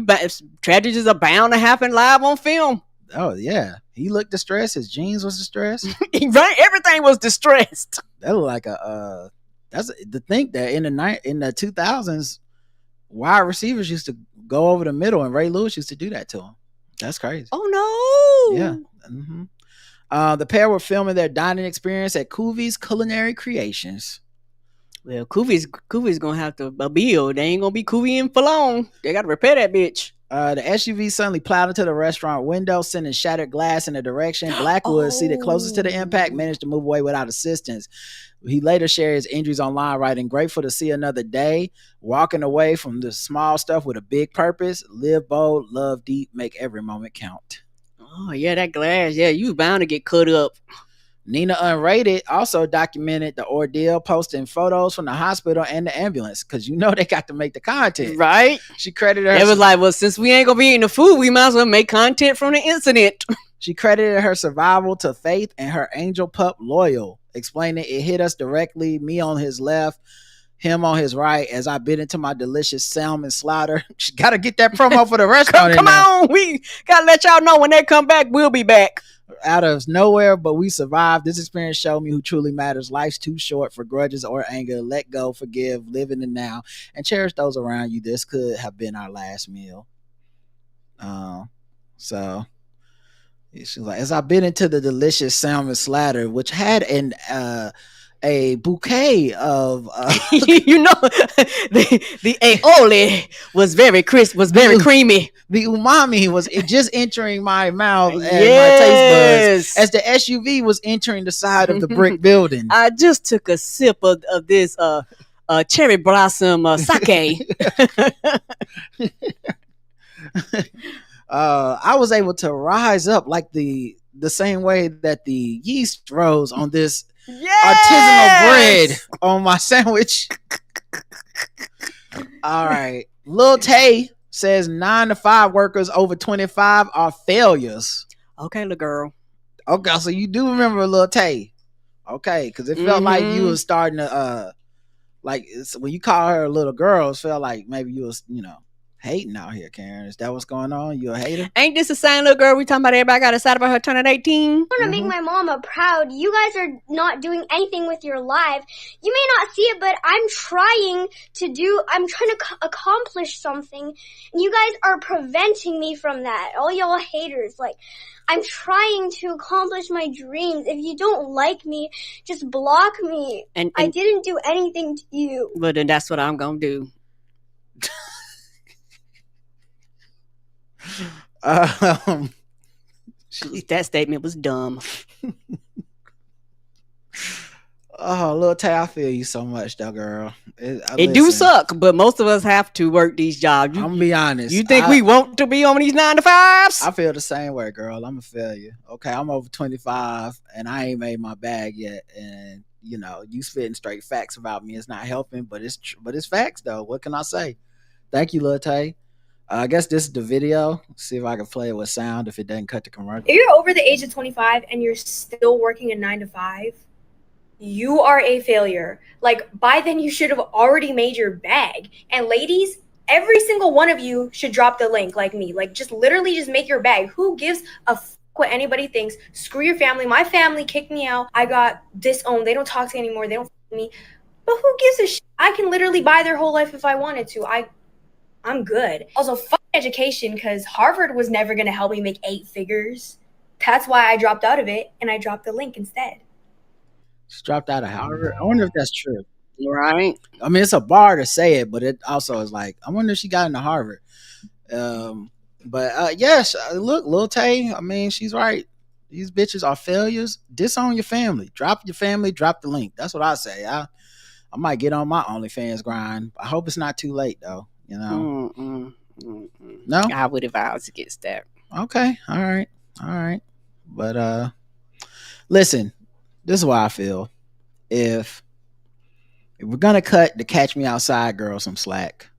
Tragedies are bound to happen live on film. Oh yeah, he looked distressed. His jeans was distressed. Right, everything was distressed. That looked like a. That's to think that in the 2000s, wide receivers used to go over the middle, and Ray Lewis used to do that to him. That's crazy. Oh no. Yeah. The pair were filming their dining experience at Kuvi's Culinary Creations. Well, Kuvi's gonna have to build. They ain't gonna be Kuvi for long. They gotta repair that bitch. The SUV suddenly plowed into the restaurant window, sending shattered glass in a direction. Blackwood, seated closest to the impact, managed to move away without assistance. He later shared his injuries online, writing, "Grateful to see another day, walking away from the small stuff with a big purpose. Live bold, love deep, make every moment count." Oh, yeah, that glass. Yeah, you bound to get cut up. Nina Unrated also documented the ordeal, posting photos from the hospital and the ambulance, because you know they got to make the content. Right? She credited her. It was like, well, since we ain't going to be eating the food, we might as well make content from the incident. She credited her survival to faith and her angel pup Loyal, explaining it hit us directly, me on his left, him on his right, as I bit into my delicious salmon slaughter. She got to get that promo for the restaurant. Come on, we got to let y'all know when they come back, we'll be back. Out of nowhere, but we survived. This experience showed me who truly matters. Life's too short for grudges or anger. Let go, forgive, live in the now, and cherish those around you. This could have been our last meal. So she's like, as I bit into the delicious salmon slaughter, which had a bouquet of you know, the aioli was very crisp, was very creamy. The umami was just entering my mouth and my Yes. taste buds as the SUV was entering the side of the brick building. I just took a sip of this cherry blossom sake. I was able to rise up like the same way that the yeast rose on this artisanal bread on my sandwich. All right. Lil Tay says 9-to-5 workers over 25 are failures. Okay, little girl. Okay, so you do remember Lil Tay. Okay, because it felt like you was starting to like when you call her a little girl, it felt like maybe you was, hating out here, Karen. Is that what's going on? You a hater? Ain't this the same little girl we talking about? Everybody got excited about her turning 18. I want to make my mama proud. You guys are not doing anything with your life. You may not see it, but I'm trying to accomplish something, and you guys are preventing me from that. All y'all haters, I'm trying to accomplish my dreams. If you don't like me, just block me. And I didn't do anything to you. Well, then that's what I'm gonna do. That statement was dumb. Oh, Lil Tay, I feel you so much, though, girl. It do suck, but most of us have to work these jobs. I'm gonna be honest. You think we want to be on these 9-to-5s? I feel the same way, girl. I'm gonna feel you. Okay, I'm over 25 and I ain't made my bag yet, and you spitting straight facts about me. It's not helping, but it's facts though. What can I say? Thank you, Lil Tay. I guess this is the video. See if I can play it with sound if it doesn't cut the commercial. If you're over the age of 25 and you're still working a 9-to-5, you are a failure. By then you should have already made your bag. And ladies, every single one of you should drop the link like me. Just literally just make your bag. Who gives a f what anybody thinks? Screw your family. My family kicked me out. I got disowned. They don't talk to me anymore. They don't f me. But who gives a shit? I can literally buy their whole life if I wanted to. I'm good. Also, fuck education, because Harvard was never going to help me make 8 figures. That's why I dropped out of it, and I dropped the link instead. She dropped out of Harvard. I wonder if that's true. Right. I mean, it's a bar to say it, but it also is like, I wonder if she got into Harvard. Yes, look, Lil Tay, I mean, she's right. These bitches are failures. Disown your family. Drop your family, drop the link. That's what I say. I might get on my OnlyFans grind. I hope it's not too late, though. No, I would advise against that. Okay, all right. But listen, this is why I feel. If we're gonna cut the Catch Me Outside girl some slack,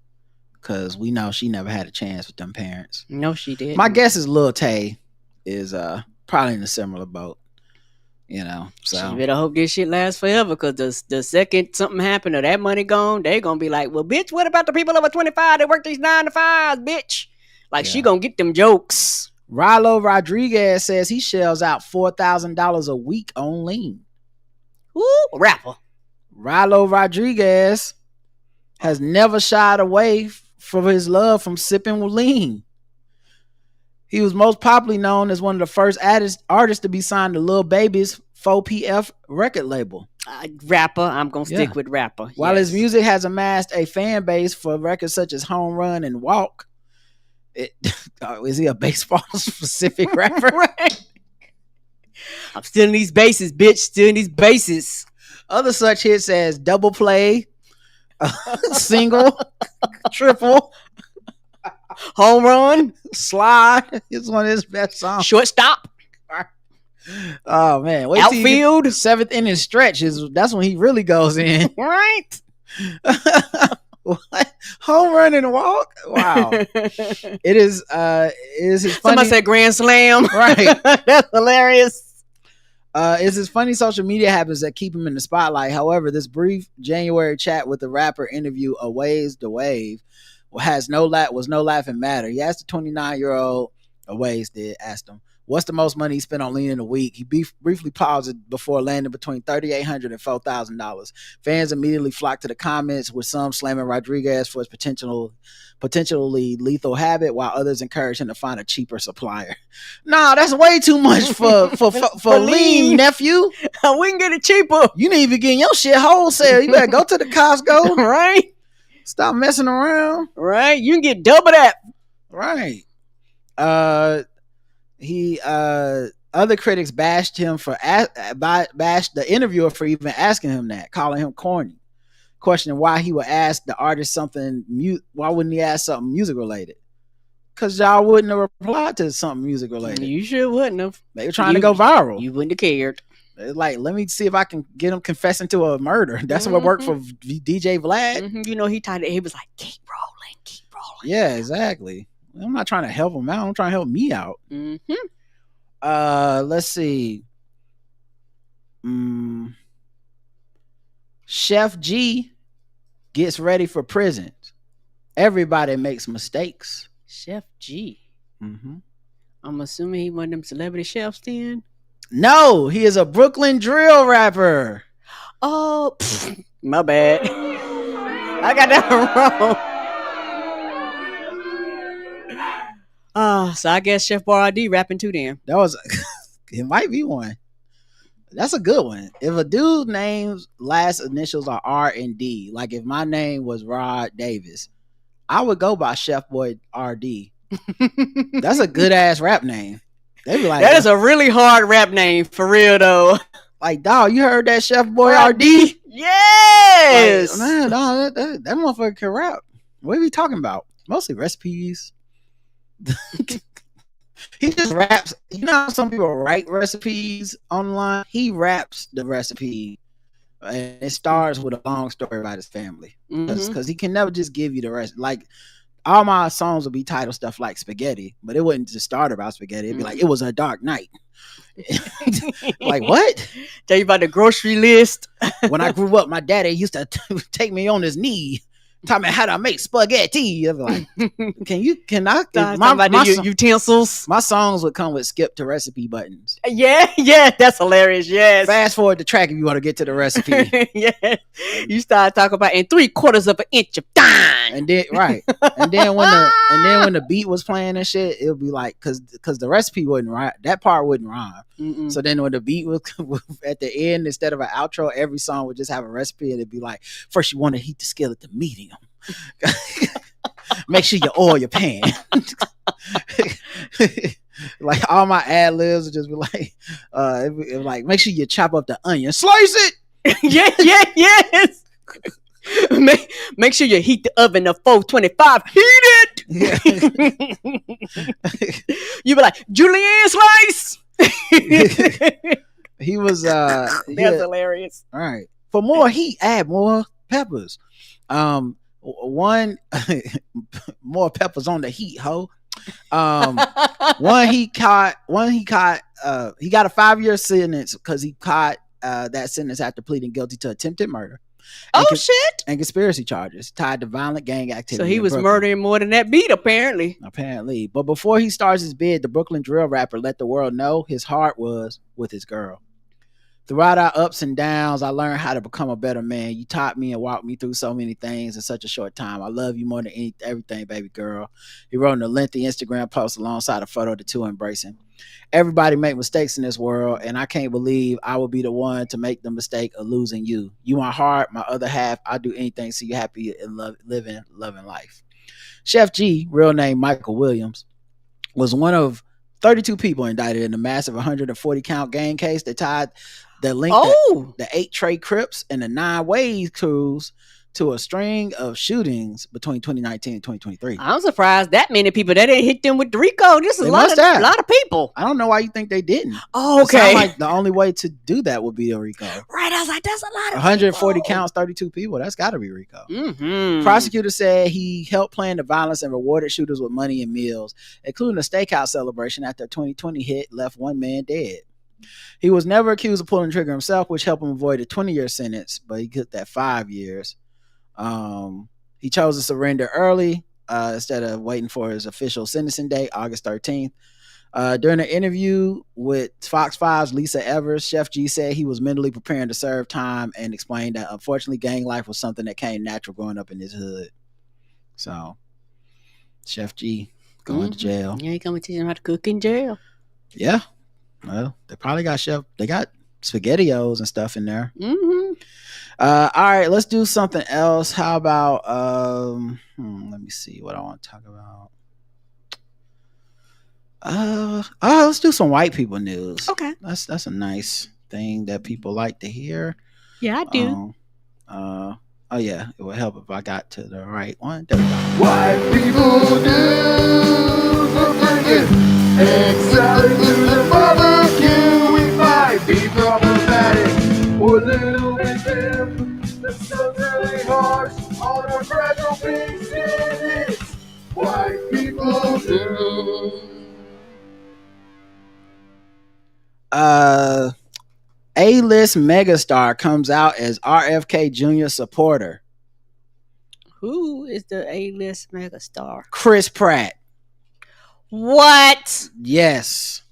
because we know she never had a chance with them parents. No, she did. My guess is Lil Tay is probably in a similar boat. So you better hope this shit lasts forever, because the second something happened or that money gone, they gonna be like, well, bitch, what about the people over 25 that work these 9-to-5s, bitch? She gonna get them jokes. Rilo Rodriguez says he shells out $4,000 a week on lean. Ooh, rapper. Rilo Rodriguez has never shied away from his love from sipping lean. He was most popularly known as one of the first artists to be signed to Lil Baby's 4PF record label. Rapper, I'm going to stick with rapper. While his music has amassed a fan base for records such as Home Run and Walk, is he a baseball specific rapper? Right. I'm stealing these bases, bitch. Stealing these bases. Other such hits as Double Play, Single, Triple, Home Run, Slide is one of his best songs. Shortstop. Oh man, wait Outfield. Seventh inning stretch that's when he really goes in. Right. What? Home Run and Walk? Wow. It is his funny... Somebody said Grand Slam. Right. That's hilarious. It's his funny social media habits that keep him in the spotlight. However, this brief January chat with the rapper interview A Ways to Wave was no laughing matter. He asked the 29-year-old, asked him, what's the most money he spent on lean in a week? He briefly paused before landing between $3,800 and $4,000. Fans immediately flocked to the comments, with some slamming Rodriguez for his potentially lethal habit, while others encouraged him to find a cheaper supplier. Nah, that's way too much for lean, nephew. We can get it cheaper. You need to be getting your shit wholesale. You better go to the Costco. Right. Stop messing around. Right. You can get double that. Right. Other critics bashed him bashed the interviewer for even asking him that, calling him corny, questioning why he would ask the artist something. Why wouldn't he ask something music related? Because y'all wouldn't have replied to something music related. You sure wouldn't have. They were trying to go viral. You wouldn't have cared. Like, let me see if I can get him confessing to a murder. That's what worked for DJ Vlad. Mm-hmm. You know, he was like, keep rolling. Yeah, exactly. I'm not trying to help him out. I'm trying to help me out. Mm-hmm. Let's see. Chef G gets ready for prison. Everybody makes mistakes. Chef G. Mm-hmm. I'm assuming he one of them celebrity chefs then? No, he is a Brooklyn drill rapper. Oh, my bad. I got that wrong. So I guess Chef Boyardee rapping too then. That was, it might be one. That's a good one. If a dude's name's last initials are R and D, like if my name was Rod Davis, I would go by Chef Boy RD. That's a good ass rap name. They be like, that is a really hard rap name for real though. Like, dog, you heard that Chef Boy RD? Yes. Like, man, dog, that motherfucker can rap. What are we talking about? Mostly recipes. He just raps. You know how some people write recipes online? He raps the recipe, and it starts with a long story about his family, because he can never just give you the rest. Like, all my songs will be titled stuff like spaghetti, but it wouldn't just start about spaghetti. It'd be like, it was a dark night. Like, what? Tell you about the grocery list. When I grew up, my daddy used to take me on his knee, tell me how to make spaghetti. I'd be like, can I my utensils? My songs would come with skip to recipe buttons. Yeah, that's hilarious. Yes. Fast forward the track if you want to get to the recipe. Yeah. You start talking about in 3/4 of an inch of time. And then and then when the beat was playing and shit, it would be like, cause the recipe wouldn't rhyme. That part wouldn't rhyme. Mm-mm. So then when the beat was at the end, instead of an outro, every song would just have a recipe, and it'd be like, first you want to heat the skillet to medium. Make sure you oil your pan. Like, all my ad libs would just be like, it would like, make sure you chop up the onion, slice it. Yes. Make sure you heat the oven to 425. Heat it. You be like, julienne slice. He was that's hilarious. All right. For more heat, add more peppers. One more peppers on the heat, ho. He got a 5-year sentence because he caught that sentence after pleading guilty to attempted murder. Shit. And conspiracy charges tied to violent gang activity. So he was murdering more than that beat, apparently. But before he starts his bid, the Brooklyn drill rapper let the world know his heart was with his girl. Throughout our ups and downs, I learned how to become a better man. You taught me and walked me through so many things in such a short time. I love you more than everything, baby girl. He wrote in a lengthy Instagram post alongside a photo of the two embracing. Everybody make mistakes in this world, and I can't believe I will be the one to make the mistake of losing you. You my heart, my other half. I'll do anything to see you happy and loving life. Chef G, real name Michael Williams, was one of 32 people indicted in the massive 140 count gang case that linked the 8 Trey Crips and the 9 Ways crews to a string of shootings between 2019 and 2023. I'm surprised that many people that didn't hit them with the RICO. This is a lot of people. I don't know why you think they didn't. Oh, okay. It sounds like the only way to do that would be a RICO. Right, I was like, that's a lot of 140 people. counts, 32 people. That's got to be RICO. Mm-hmm. Prosecutor said he helped plan the violence and rewarded shooters with money and meals, including a steakhouse celebration after a 2020 hit left one man dead. He was never accused of pulling the trigger himself, which helped him avoid a 20-year sentence, but he got that 5 years. He chose to surrender early instead of waiting for his official sentencing date, August 13th. During an interview with Fox 5's Lisa Evers, Chef G said he was mentally preparing to serve time and explained that unfortunately gang life was something that came natural growing up in his hood. So, Chef G going to jail. You ain't gonna teach him how to cook in jail. Yeah. Well, they probably got SpaghettiOs and stuff in there. Mm-hmm. All right, let's do something else. How about let me see what I want to talk about. Let's do some white people news. Okay. That's a nice thing that people like to hear. Yeah, I do. Oh yeah, it would help if I got to the right one. There we go. White people news, we're bringing exotic news and barbecue. We might be problematic or a little bit different. That sounds really harsh on our fragile big cities. White people news. A-list megastar comes out as RFK Jr. supporter. Who is the A-list megastar? Chris Pratt. What? Yes.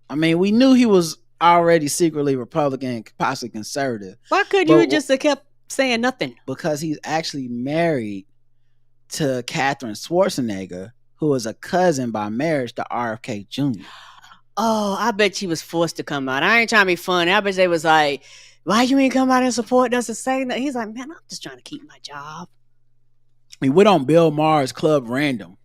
I mean, we knew he was already secretly Republican, possibly conservative. Why couldn't you just have kept saying nothing? Because he's actually married to Katherine Schwarzenegger, who is a cousin by marriage to RFK Jr. Oh, I bet she was forced to come out. I ain't trying to be funny. I bet they was like, why you ain't come out and support us and say that? He's like, man, I'm just trying to keep my job. He went on Bill Maher's Club Random.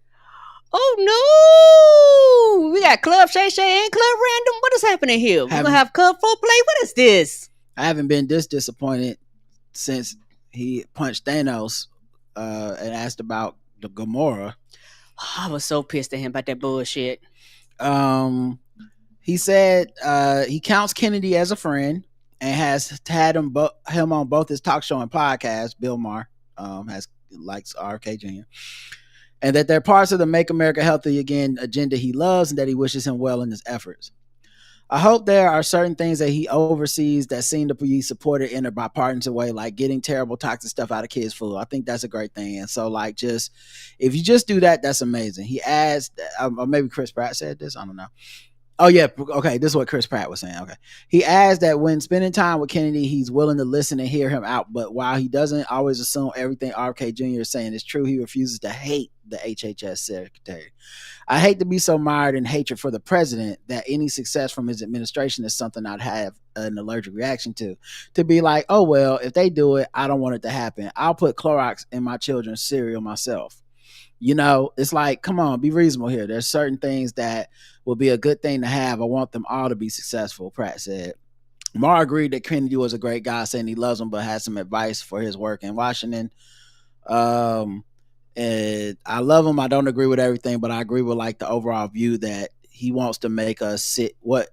Oh, no. We got Club Shay Shay and Club Random. What is happening here? We're going to have Club Foreplay? What is this? I haven't been this disappointed since he punched Thanos and asked about the Gamora. I was so pissed at him about that bullshit. He said he counts Kennedy as a friend and has had him on both his talk show and podcast. Bill Maher likes RFK Jr. and that they're parts of the Make America Healthy Again agenda he loves and that he wishes him well in his efforts. I hope there are certain things that he oversees that seem to be supported in a bipartisan way, like getting terrible toxic stuff out of kids' food. I think that's a great thing. And so if you just do that, that's amazing. He adds, or maybe Chris Pratt said this, I don't know. Oh yeah, okay, this is what Chris Pratt was saying. Okay. He adds that when spending time with Kennedy, he's willing to listen and hear him out, but while he doesn't always assume everything RFK Jr. is saying is true, he refuses to hate the HHS secretary. I hate to be so mired in hatred for the president that any success from his administration is something I'd have an allergic reaction to. To be like, oh well, if they do it, I don't want it to happen. I'll put Clorox in my children's cereal myself. You know, it's like, come on, be reasonable here. There's certain things that will be a good thing to have. I want them all to be successful, Pratt said. Maher agreed that Kennedy was a great guy, saying he loves him, but has some advice for his work in Washington. And I love him. I don't agree with everything, but I agree with like the overall view that he wants to make us sick. What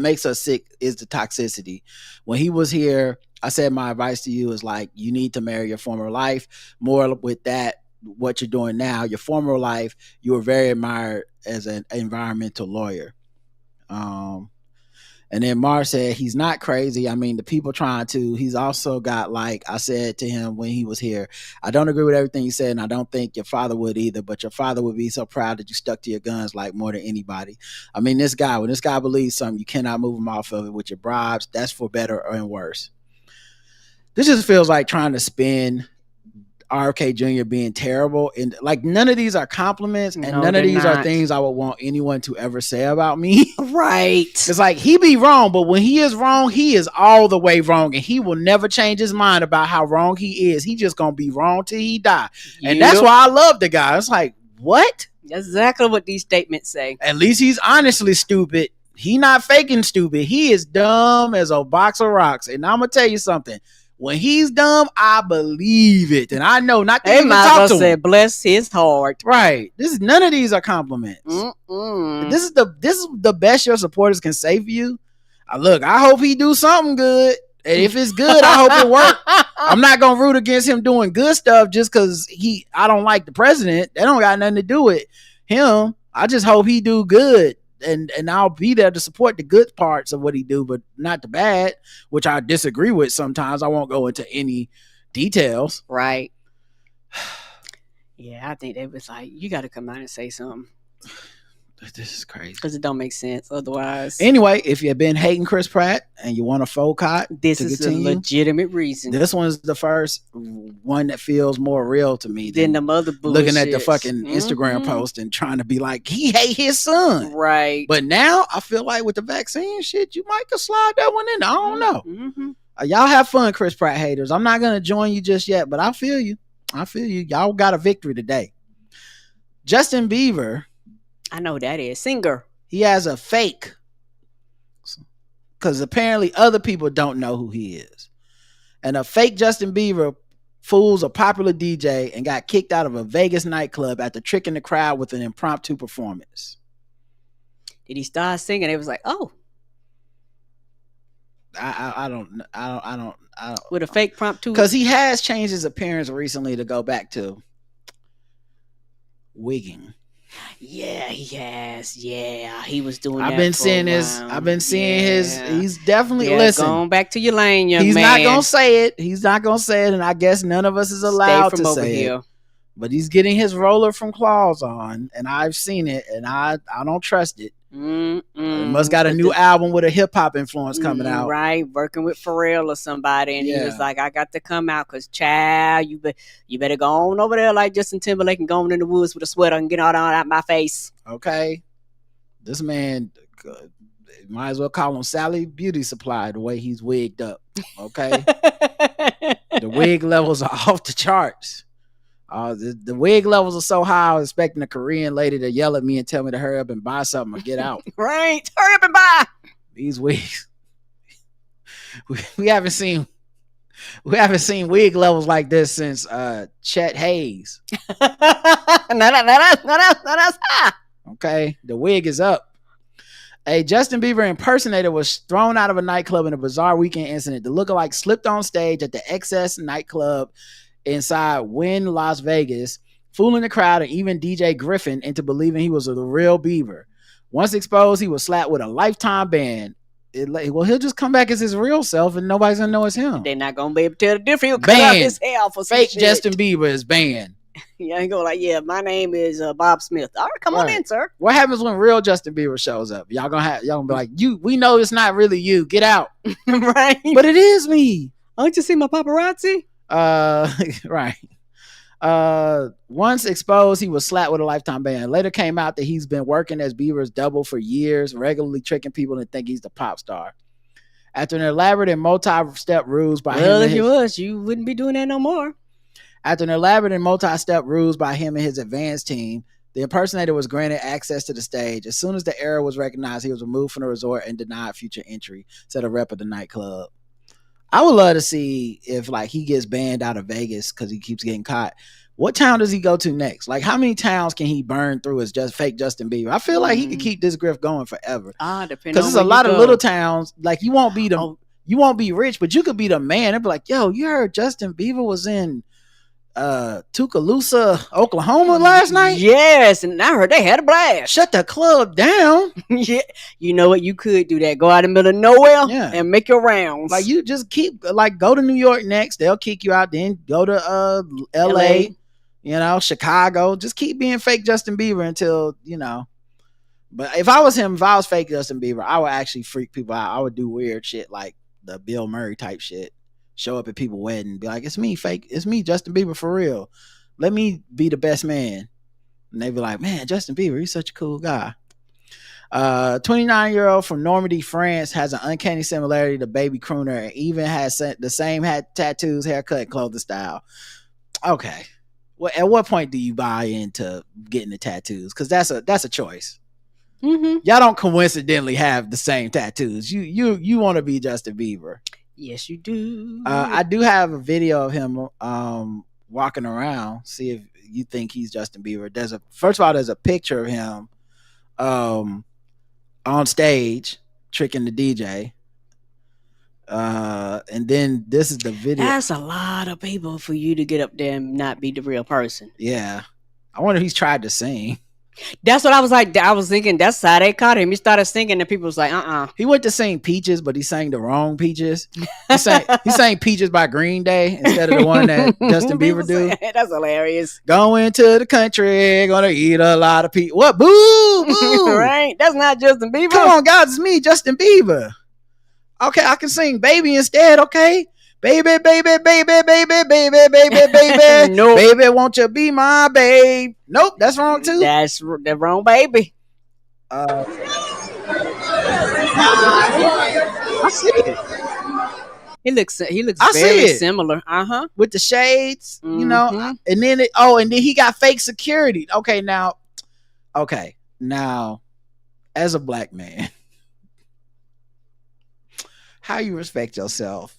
makes us sick is the toxicity. When he was here, I said my advice to you is like, you need to marry your former life. More with that, what you're doing now, your former life, you were very admired as an environmental lawyer. And then Mar said he's not crazy. I mean, the people trying to. He's also got, like I said to him when he was here, I don't agree with everything you said, and I don't think your father would either, but your father would be so proud that you stuck to your guns like more than anybody. I mean, when this guy believes something, you cannot move him off of it with your bribes. That's for better and worse. This just feels like trying to spin RFK Jr. being terrible, and like none of these are compliments, and none of these are things I would want anyone to ever say about me. Right. It's like he be wrong, but when he is wrong, he is all the way wrong, and he will never change his mind about how wrong he is. He just gonna be wrong till he die. And that's why I love the guy. It's like, what? That's exactly what these statements say. At least he's honestly stupid. He not faking stupid. He is dumb as a box of rocks. And I'm gonna tell you something. When he's dumb, I believe it, and I know not to even talk to him. Bless his heart. Right. None of these are compliments. This is the best your supporters can say for you. Look, I hope he do something good, and if it's good, I hope it works. I'm not gonna root against him doing good stuff just because I don't like the president. That don't got nothing to do with him. I just hope he do good. And I'll be there to support the good parts of what he do, but not the bad, which I disagree with sometimes. I won't go into any details. Right. Yeah, I think they was like, you got to come out and say something. This is crazy. Because it don't make sense otherwise. Anyway, if you've been hating Chris Pratt and you want a faux cot, this is a legitimate reason. This one's the first one that feels more real to me than the mother bullshit. Looking at the fucking Instagram post and trying to be like, he hate his son. Right. But now I feel like with the vaccine shit, you might could slide that one in. I don't know. Y'all have fun, Chris Pratt haters. I'm not going to join you just yet, but I feel you. Y'all got a victory today. Justin Bieber. I know who that is. Singer. He has a fake. Because apparently other people don't know who he is. And a fake Justin Bieber fools a popular DJ and got kicked out of a Vegas nightclub after tricking the crowd with an impromptu performance. Did he start singing? It was like, oh. I don't. With a fake impromptu. Because he has changed his appearance recently to go back to wigging. Yeah, he has. Yeah, he was doing. I've been seeing his. He's definitely going back to your lane, young man. He's not gonna say it. And I guess none of us is allowed to say it. But he's getting his roller from Claws on, and I've seen it, and I don't trust it. He must got a new album with a hip hop influence coming out, right? Working with Pharrell or somebody, and he was like, "I got to come out because, child, you better go on over there like Justin Timberlake and go on in the woods with a sweater and get all that out my face." Okay, this man might as well call him Sally Beauty Supply the way he's wigged up. Okay, the wig levels are off the charts. The wig levels are so high, I was expecting a Korean lady to yell at me and tell me to hurry up and buy something or get out. Right. Hurry up and buy. These wigs. We haven't seen wig levels like this since Chet Hayes. That's high. Okay. The wig is up. A Justin Bieber impersonator was thrown out of a nightclub in a bizarre weekend incident. The lookalike slipped on stage at the XS nightclub inside Wynn, Las Vegas, fooling the crowd and even DJ Griffin into believing he was the real Bieber. Once exposed, he was slapped with a lifetime ban. He'll just come back as his real self and nobody's gonna know it's him. They're not gonna be able to tell the difference. He'll cut off his hair for some fake shit. Justin Bieber is banned. Yeah, he go like, yeah, my name is Bob Smith. All right, come on in, sir. What happens when real Justin Bieber shows up? Y'all gonna be like, we know it's not really you. Get out. Right. But it is me. Don't you see my paparazzi? Right. Once exposed, he was slapped with a lifetime ban. Later came out that he's been working as Bieber's double for years, regularly tricking people to think he's the pop star. After an elaborate and multi-step ruse by him, if you was, you wouldn't be doing that no more. After an elaborate and multi-step ruse by him and his advance team, the impersonator was granted access to the stage. As soon as the error was recognized, he was removed from the resort and denied future entry, said a rep of the nightclub. I would love to see if he gets banned out of Vegas because he keeps getting caught. What town does he go to next? Like, how many towns can he burn through as just fake Justin Bieber? I feel like he could keep this grift going forever. Depending because there's a lot of little towns. Like, you won't be rich, but you could be the man and be like, yo, you heard Justin Bieber was in Tuscaloosa, Oklahoma last night? Yes, and I heard they had a blast. Shut the club down. Yeah, you know what? You could do that. Go out in the middle of nowhere and make your rounds. Like you just keep go to New York next. They'll kick you out. Then go to LA. You know, Chicago. Just keep being fake Justin Bieber until But if I was him, if I was fake Justin Bieber, I would actually freak people out. I would do weird shit like the Bill Murray type shit. Show up at people's wedding, be like, it's me, fake. It's me, Justin Bieber, for real. Let me be the best man. And they be like, man, Justin Bieber, he's such a cool guy. 29-year-old from Normandy, France, has an uncanny similarity to Baby Crooner and even has the same tattoos, haircut, and clothing style. Okay. Well, at what point do you buy into getting the tattoos? Because that's a choice. Mm-hmm. Y'all don't coincidentally have the same tattoos. You want to be Justin Bieber. Yes, you do. I do have a video of him walking around. See if you think he's Justin Bieber. First of all, there's a picture of him on stage tricking the DJ. And then this is the video. That's a lot of people for you to get up there and not be the real person. Yeah. I wonder if he's tried to sing. That's what I was like. I was thinking that's how they caught him. He started singing and people was like, He went to sing Peaches, but he sang the wrong Peaches. He sang Peaches by Green Day instead of the one that Justin Bieber do. That's hilarious. Going to the country, gonna eat a lot of people. What? Boo! Boo! Right? That's not Justin Bieber. Come on, guys, it's me, Justin Bieber. Okay, I can sing Baby instead, okay? Baby, baby, baby, baby, baby, baby, baby. Nope. Baby, won't you be my babe? Nope, that's wrong too. That's the wrong baby. I see it. He looks very similar. With the shades, you know. And then he got fake security. Okay, now as a black man, how you respect yourself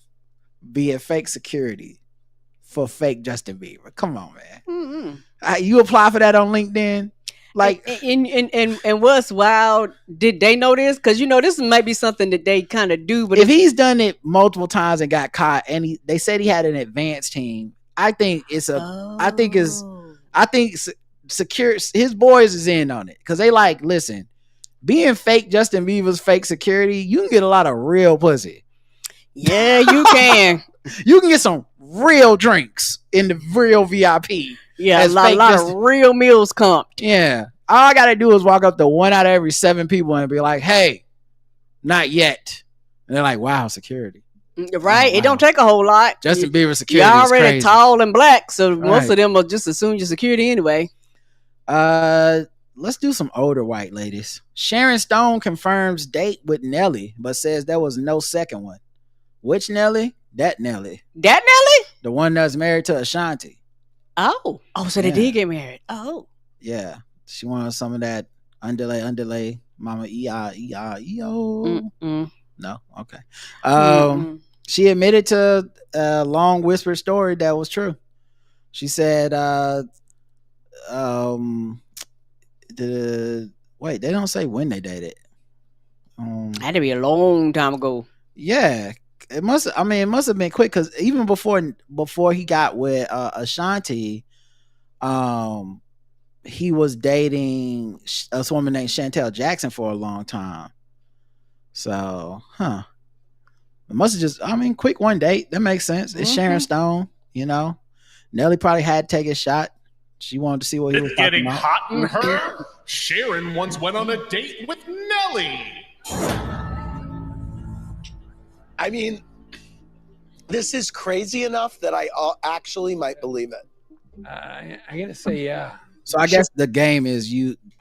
being fake security for fake Justin Bieber? Come on, man. Mm-hmm. You apply for that on LinkedIn? Like, and what's wild? Did they know this? Because this might be something that they kind of do. But if he's done it multiple times and got caught, and they said he had an advance team, I think secure. His boys is in on it because they like, listen, being fake Justin Bieber's fake security, you can get a lot of real pussy. Yeah, you can. You can get some real drinks in the real VIP. Yeah, a lot of real meals comped. Yeah. All I got to do is walk up to one out of every 7 people and be like, hey, not yet. And they're like, wow, security. Right? Wow. It don't take a whole lot. Justin Bieber security You're already is crazy. Tall and black, so most of them will just assume your security anyway. Let's do some older white ladies. Sharon Stone confirms date with Nelly, but says there was no second one. Which Nelly? That Nelly. That Nelly? The one that's married to Ashanti. Oh, so they did get married. Oh. Yeah. She wanted some of that underlay, mama E-I-E-I-E-O. No? Okay. She admitted to a long whispered story that was true. She said, they don't say when they dated. Had to be a long time ago. Yeah. It must have been quick because even before he got with Ashanti, he was dating a woman named Chantel Jackson for a long time. So, it must have just, quick one date. That makes sense. It's Sharon Stone, Nelly probably had to take a shot. She wanted to see what he was talking about. Getting hot in her. Sharon once went on a date with Nelly. This is crazy enough that I actually might believe it. I gotta say, yeah. So I guess the game is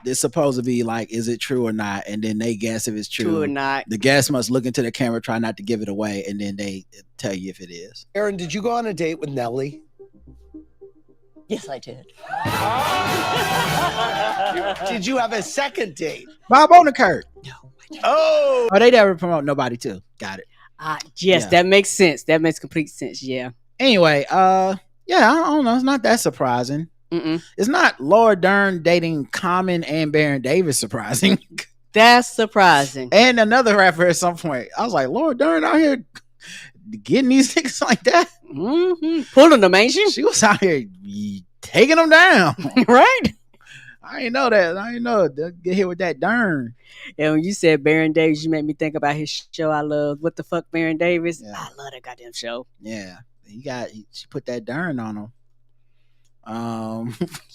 it's supposed to be like, is it true or not? And then they guess if it's true or not. The guest must look into the camera, try not to give it away, and then they tell you if it is. Aaron, did you go on a date with Nelly? Yes, I did. Did you have a second date? Bob Odenkirk. No. Oh, they never promote nobody too. Got it. Yes, that makes sense. That makes complete sense. Yeah. Anyway, I don't know. It's not that surprising. It's not Laura Dern dating Common and Baron Davis surprising. That's surprising. And another rapper at some point. I was like, Laura Dern out here getting these niggas like that. Pulling them, ain't she? She was out here taking them down. Right? I ain't know that. I ain't know. They'll get hit with that darn. And when you said Baron Davis, you made me think about his show I love. What the fuck, Baron Davis? Yeah. I love that goddamn show. Yeah. She put that darn on him.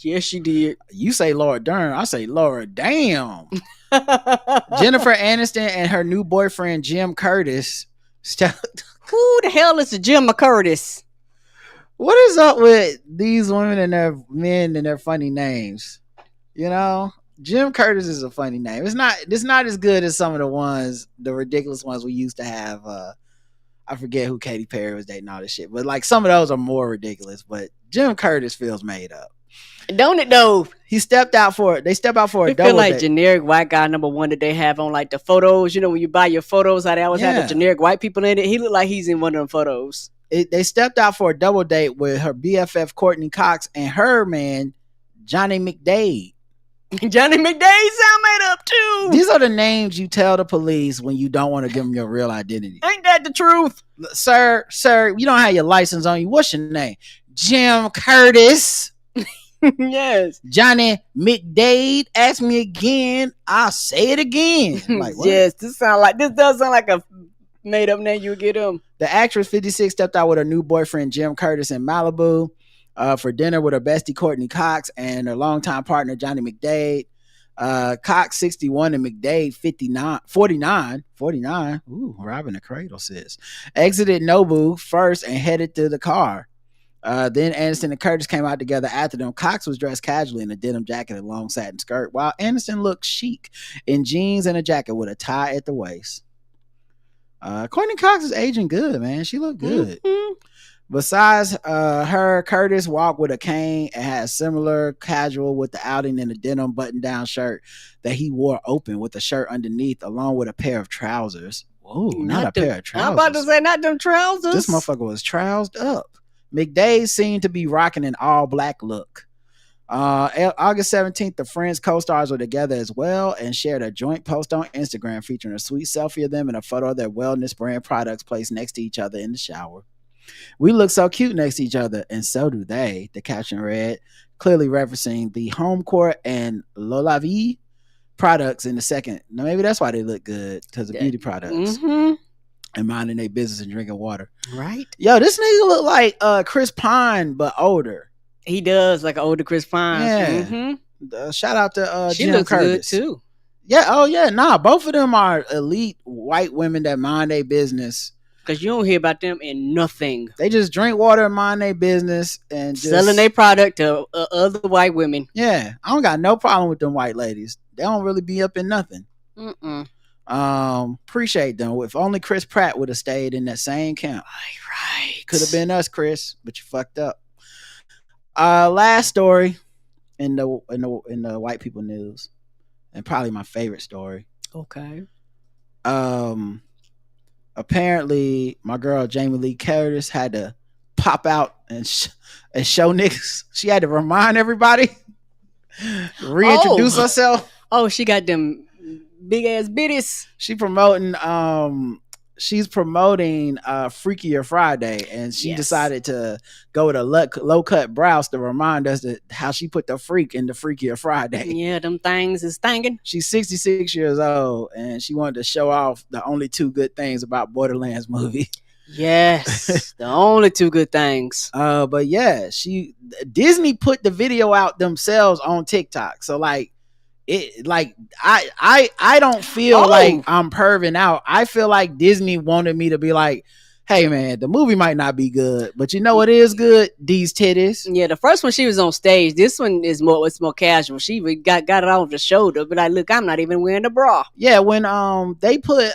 Yes, she did. You say Laura Dern, I say Laura damn. Jennifer Aniston and her new boyfriend Jim Curtis. Who the hell is Jim Curtis? What is up with these women and their men and their funny names? You know, Jim Curtis is a funny name. It's not as good as some of the ridiculous ones we used to have. I forget who Katy Perry was dating, all this shit, but like some of those are more ridiculous. But Jim Curtis feels made up, don't it though? They step out for a double feel like generic white guy number one that they have on like the photos. You know, when you buy your photos, how they always have the generic white people in it. He looked like he's in one of them photos. They stepped out for a double date with her BFF Courtney Cox and her man Johnny McDade. Johnny McDade sound made up too. These are the names you tell the police when you don't want to give them your real identity. Ain't that the truth? Sir, you don't have your license on you. What's your name? Jim Curtis. Yes. Johnny McDade. Ask me again. I'll say it again. Like, what? Yes, this does sound like a made up name you would get him. The actress 56 stepped out with her new boyfriend Jim Curtis in Malibu for dinner with her bestie Courtney Cox and her longtime partner Johnny McDade. Cox 61 and McDade 49. Ooh, robbing the cradle, sis. Exited Nobu first and headed to the car. Then Aniston and Curtis came out together after them. Cox was dressed casually in a denim jacket and long satin skirt, while Aniston looked chic in jeans and a jacket with a tie at the waist. Courtney Cox is aging good, man. She looked good. Mm-hmm. Besides her, Curtis walked with a cane and had similar casual with the outing in a denim button-down shirt that he wore open with a shirt underneath, along with a pair of trousers. Whoa, not a pair of trousers. I'm about to say, not them trousers. This motherfucker was troused up. McDade seemed to be rocking an all-black look. August 17th, the Friends co-stars were together as well and shared a joint post on Instagram featuring a sweet selfie of them and a photo of their wellness brand products placed next to each other in the shower. We look so cute next to each other, and so do they, the caption read, clearly referencing the Home Court and La Vie products in the second. Now, maybe that's why they look good, because of beauty products. Mm-hmm. And minding their business and drinking water. Right. Yo, this nigga look like Chris Pine, but older. He does, like an older Chris Pine. Yeah. Mm-hmm. Shout out to she Jim looks Curtis. good too. Yeah. Oh yeah. Nah, both of them are elite white women that mind their business. Because you don't hear about them in nothing. They just drink water and mind their business and just selling their product to other white women. Yeah. I don't got no problem with them white ladies. They don't really be up in nothing. Mm-mm. Appreciate them. If only Chris Pratt would have stayed in that same camp. Right. Could have been us, Chris, but you fucked up. Last story in the white people news, and probably my favorite story. Okay. Apparently my girl Jamie Lee Curtis had to pop out and show niggas. She had to remind everybody, reintroduce herself. Oh, she got them big ass bitties. She's promoting Freakier Friday, and she decided to go with a low cut brows to remind us that how she put the freak in the Freakier Friday. Yeah, them things is thinking. She's 66 years old, and she wanted to show off the only two good things about Borderlands movie. Yes, the only two good things. But yeah, Disney put the video out themselves on TikTok, so like. I don't feel like I'm perving out. I feel like Disney wanted me to be like, hey man, the movie might not be good, but you know what is good? These titties. Yeah, the first one she was on stage. This one is more casual. She got it off the shoulder, but like, look, I'm not even wearing a bra. Yeah, when they put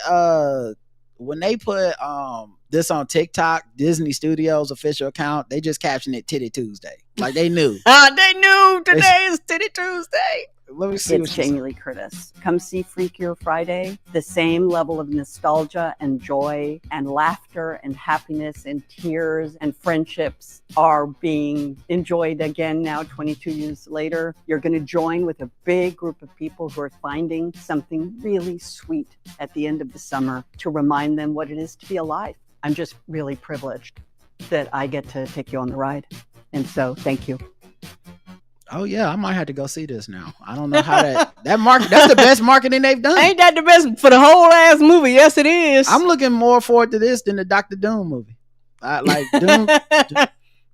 this on TikTok, Disney Studios official account, they just captioned it Titty Tuesday. Like they knew. They knew today is Titty Tuesday. Let me see. It's Jamie Lee Curtis. Come see Freakier Friday. The same level of nostalgia and joy and laughter and happiness and tears and friendships are being enjoyed again now 22 years later. You're going to join with a big group of people who are finding something really sweet at the end of the summer to remind them what it is to be alive. I'm just really privileged that I get to take you on the ride. And so thank you. Oh yeah, I might have to go see this now. I don't know how that's the best marketing they've done. Ain't that the best for the whole ass movie? Yes, it is. I'm looking more forward to this than the Dr. Doom movie. Like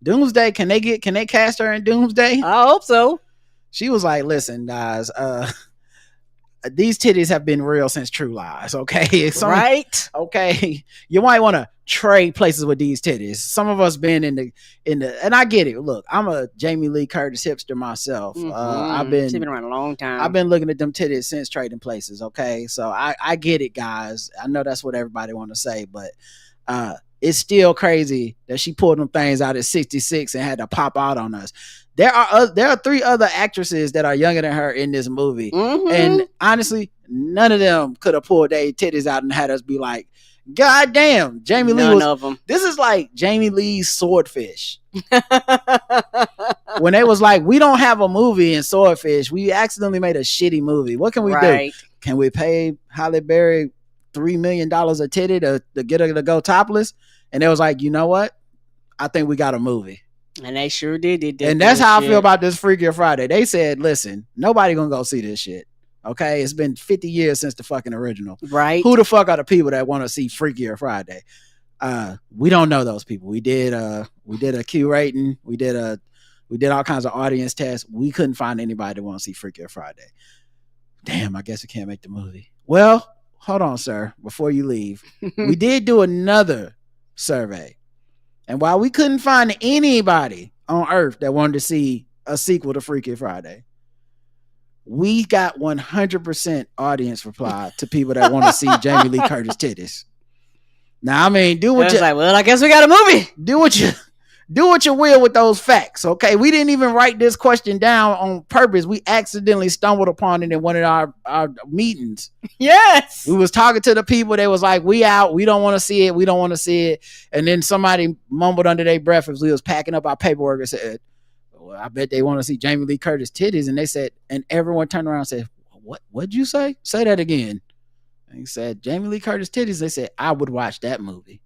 Doomsday. Can they cast her in Doomsday? I hope so. She was like, "Listen, guys, these titties have been real since True Lies, okay? Right? Okay, you might want to trade places with these titties. Some of us been in the, and I get it. Look, I'm a Jamie Lee Curtis hipster myself. She's been around a long time. I've been looking at them titties since Trading Places, okay? So I get it, guys. I know that's what everybody want to say, but it's still crazy that she pulled them things out at 66 and had to pop out on us. There are 3 other actresses that are younger than her in this movie. And honestly, none of them could have pulled their titties out and had us be like, God damn, Jamie Lee None of them. This is like Jamie Lee's Swordfish. When they was like, we don't have a movie in Swordfish. We accidentally made a shitty movie. What can we do? Can we pay Halle Berry $3 million a titty to get her to go topless? And they was like, you know what? I think we got a movie. And they sure did. And that's how I feel about this Freakier Friday. They said, listen, nobody gonna go see this shit. Okay, it's been 50 years since the fucking original. Right. Who the fuck are the people that want to see Freakier Friday? We don't know those people. We did a Q rating. We did all kinds of audience tests. We couldn't find anybody that want to see Freakier Friday. Damn, I guess we can't make the movie. Well, hold on, sir. Before you leave, we did do another survey. And while we couldn't find anybody on Earth that wanted to see a sequel to Freaky Friday, we got 100% audience reply to people that want to see Jamie Lee Curtis titties. Now, I mean, do what you like. Well, I guess we got a movie. Do what you will with those facts. Okay, we didn't even write this question down on purpose. We accidentally stumbled upon it in one of our meetings. Yes, we was talking to the people. They was like, "We out. We don't want to see it. We don't want to see it." And then somebody mumbled under their breath as we was packing up our paperwork and said, "Well, I bet they want to see Jamie Lee Curtis titties." And they said, and everyone turned around and said, "What'd you say? Say that again." And he said, "Jamie Lee Curtis titties." They said, "I would watch that movie."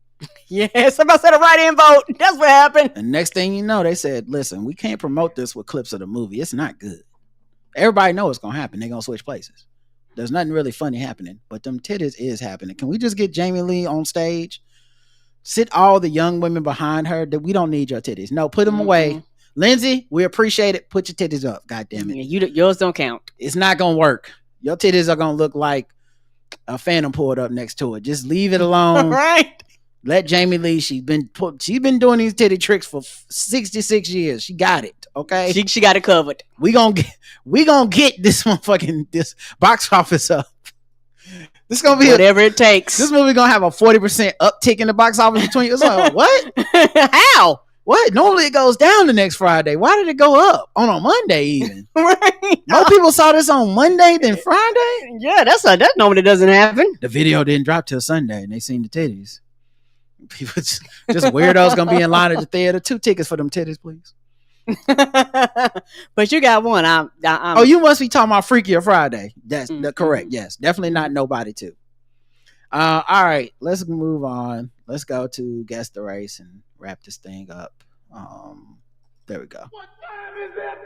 Yes, somebody said a write-in vote. That's what happened. And next thing you know, they said, listen, we can't promote this with clips of the movie. It's not good. Everybody knows it's going to happen. They're going to switch places. There's nothing really funny happening, but them titties is happening. Can we just get Jamie Lee on stage? Sit all the young women behind her. That we don't need your titties. No, put them away. Lindsay, we appreciate it. Put your titties up. God damn it. Yours don't count. It's not going to work. Your titties are going to look like a phantom pulled up next to it. Just leave it alone. Right. Let Jamie Lee, she's been doing these titty tricks for 66 years. She got it, okay? She got it covered. We gonna get this motherfucking this box office up. This gonna be whatever it takes. This movie gonna have a 40% uptick in the box office between. It's like, what? How? What? Normally it goes down the next Friday. Why did it go up on a Monday even? Right. More people saw this on Monday than Friday. Yeah, that normally doesn't happen. The video didn't drop till Sunday, and they seen the titties. People just weirdos gonna be in line at the theater. 2 tickets for them titties, please. But you got one. Oh, you must be talking about Freakier Friday. That's correct. Yes, definitely not Nobody 2. All right, let's move on. Let's go to Guess the Race and wrap this thing up. There we go. What time is it?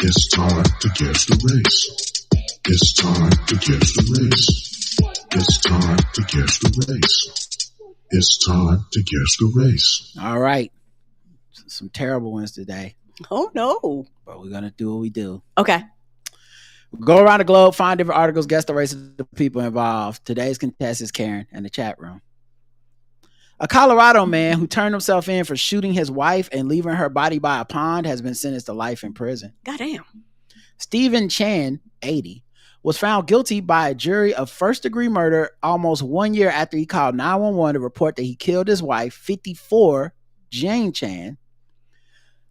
It's time to guess the race. It's time to guess the race. It's time to guess the race. It's time to guess the race. All right. Some terrible ones today. Oh, no. But we're going to do what we do. Okay. We'll go around the globe, find different articles, guess the race of the people involved. Today's contestant is Karen in the chat room. A Colorado man who turned himself in for shooting his wife and leaving her body by a pond has been sentenced to life in prison. Goddamn. Stephen Chan, 80, was found guilty by a jury of first-degree murder almost 1 year after he called 911 to report that he killed his wife, 54, Jane Chan.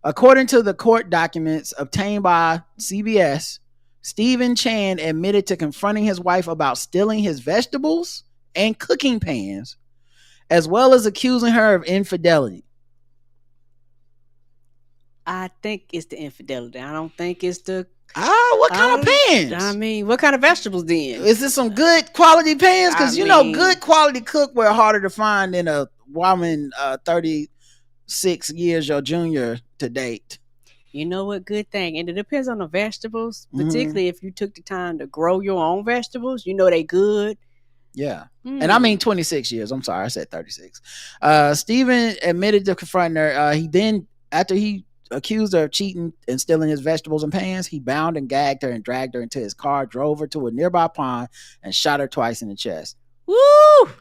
According to the court documents obtained by CBS, Stephen Chan admitted to confronting his wife about stealing his vegetables and cooking pans, as well as accusing her of infidelity. I think it's the infidelity. I don't think it's the What kind of pans? I mean, what kind of vegetables then? Is this some good quality pans? Because good quality cookware harder to find than a woman 36 years your junior to date. You know what? Good thing. And it depends on the vegetables, particularly if you took the time to grow your own vegetables. You know they good. Yeah. And I mean 26 years. I'm sorry, I said 36. Stephen admitted to confronting her. After he accused her of cheating and stealing his vegetables and pans, he bound and gagged her and dragged her into his car, drove her to a nearby pond, and shot her twice in the chest. Woo!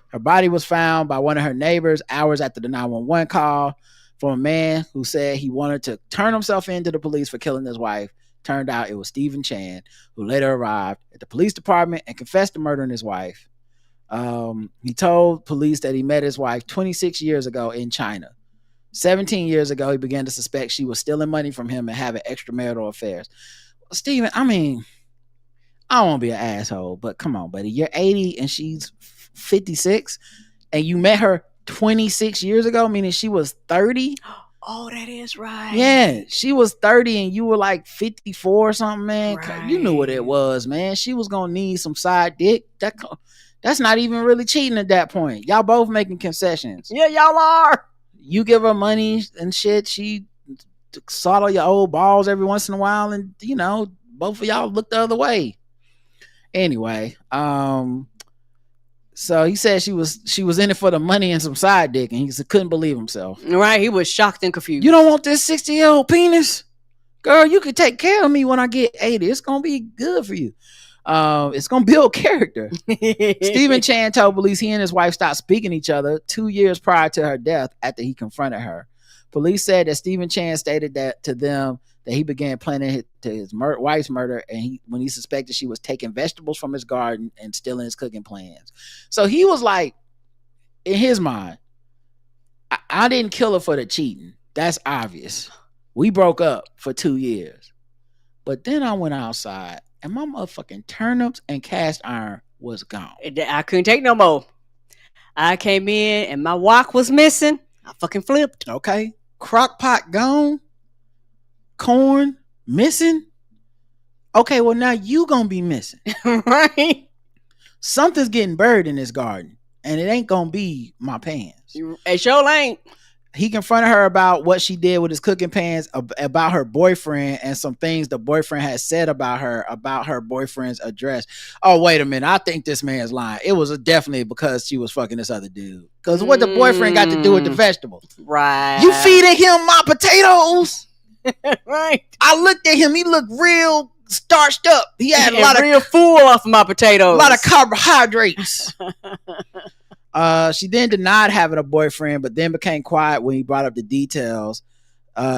Her body was found by one of her neighbors hours after the 911 call from a man who said he wanted to turn himself in to the police for killing his wife. Turned out it was Stephen Chan, who later arrived at the police department and confessed to murdering his wife. He told police that he met his wife 26 years ago in China. 17 years ago, he began to suspect she was stealing money from him and having extramarital affairs. Steven, I mean, I don't want to be an asshole, but come on, buddy. You're 80 and she's 56, and you met her 26 years ago, meaning she was 30. Oh, that is right. Yeah, she was 30 and you were like 54 or something, man. Right. You knew what it was, man. She was going to need some side dick. That's not even really cheating at that point. Y'all both making concessions. Yeah, y'all are. You give her money and shit. She sawed your old balls every once in a while, and both of y'all look the other way. Anyway, so he said she was in it for the money and some side dick, and he couldn't believe himself. Right, he was shocked and confused. You don't want this 60-year-old penis, girl? You can take care of me when I get 80. It's gonna be good for you. It's gonna build character. Stephen Chan told police he and his wife stopped speaking to each other 2 years prior to her death after he confronted her. Police said that Stephen Chan stated that to them that he began planning his wife's murder when he suspected she was taking vegetables from his garden and stealing his cooking plans. So he was like, in his mind, I didn't kill her for the cheating. That's obvious. We broke up for 2 years. But then I went outside and my motherfucking turnips and cast iron was gone. I couldn't take no more. I came in and my wok was missing. I fucking flipped. Okay. Crock pot gone. Corn missing. Okay, well now you gonna be missing. Right? Something's getting buried in this garden and it ain't gonna be my pans. It sure ain't. He confronted her about what she did with his cooking pans, about her boyfriend, and some things the boyfriend had said about her boyfriend's address. Oh, wait a minute. I think this man's lying. It was definitely because she was fucking this other dude. Because what the boyfriend got to do with the vegetables? Right. You feeding him my potatoes? Right. I looked at him. He looked real starched up. He had a lot of real full off of my potatoes. A lot of carbohydrates. She then denied having a boyfriend, but then became quiet when he brought up the details.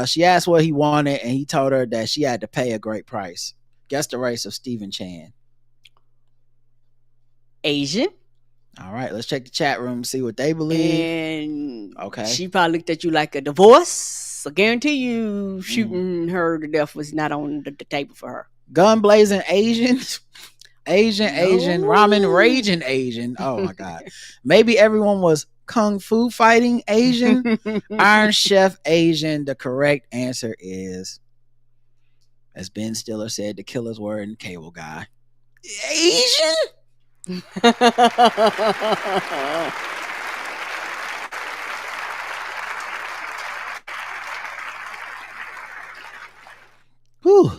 She asked what he wanted, and he told her that she had to pay a great price. Guess the race of Stephen Chan. Asian. All right, let's check the chat room and see what they believe. And okay, she probably looked at you like a divorce. I guarantee you shooting her to death was not on the table for her. Gun blazing Asian. Asian, ramen raging Asian. Oh my God. Maybe everyone was kung fu fighting Asian. Iron Chef Asian. The correct answer is, as Ben Stiller said, the killer's word in Cable Guy. Asian? Whew.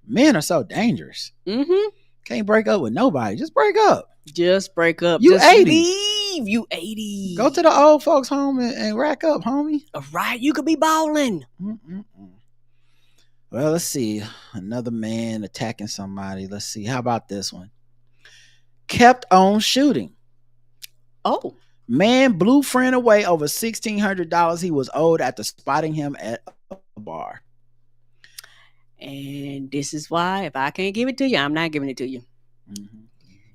Men are so dangerous. Mm-hmm. Can't break up with nobody. Just break up. Just break up. You Just 80. Leave. You 80. Go to the old folks home and rack up, homie. All right. You could be balling. Well, let's see. Another man attacking somebody. Let's see. How about this one? Kept on shooting. Oh. Man blew friend away over $1,600 he was owed after spotting him at a bar. And this is why, if I can't give it to you, I'm not giving it to you. Mm-hmm.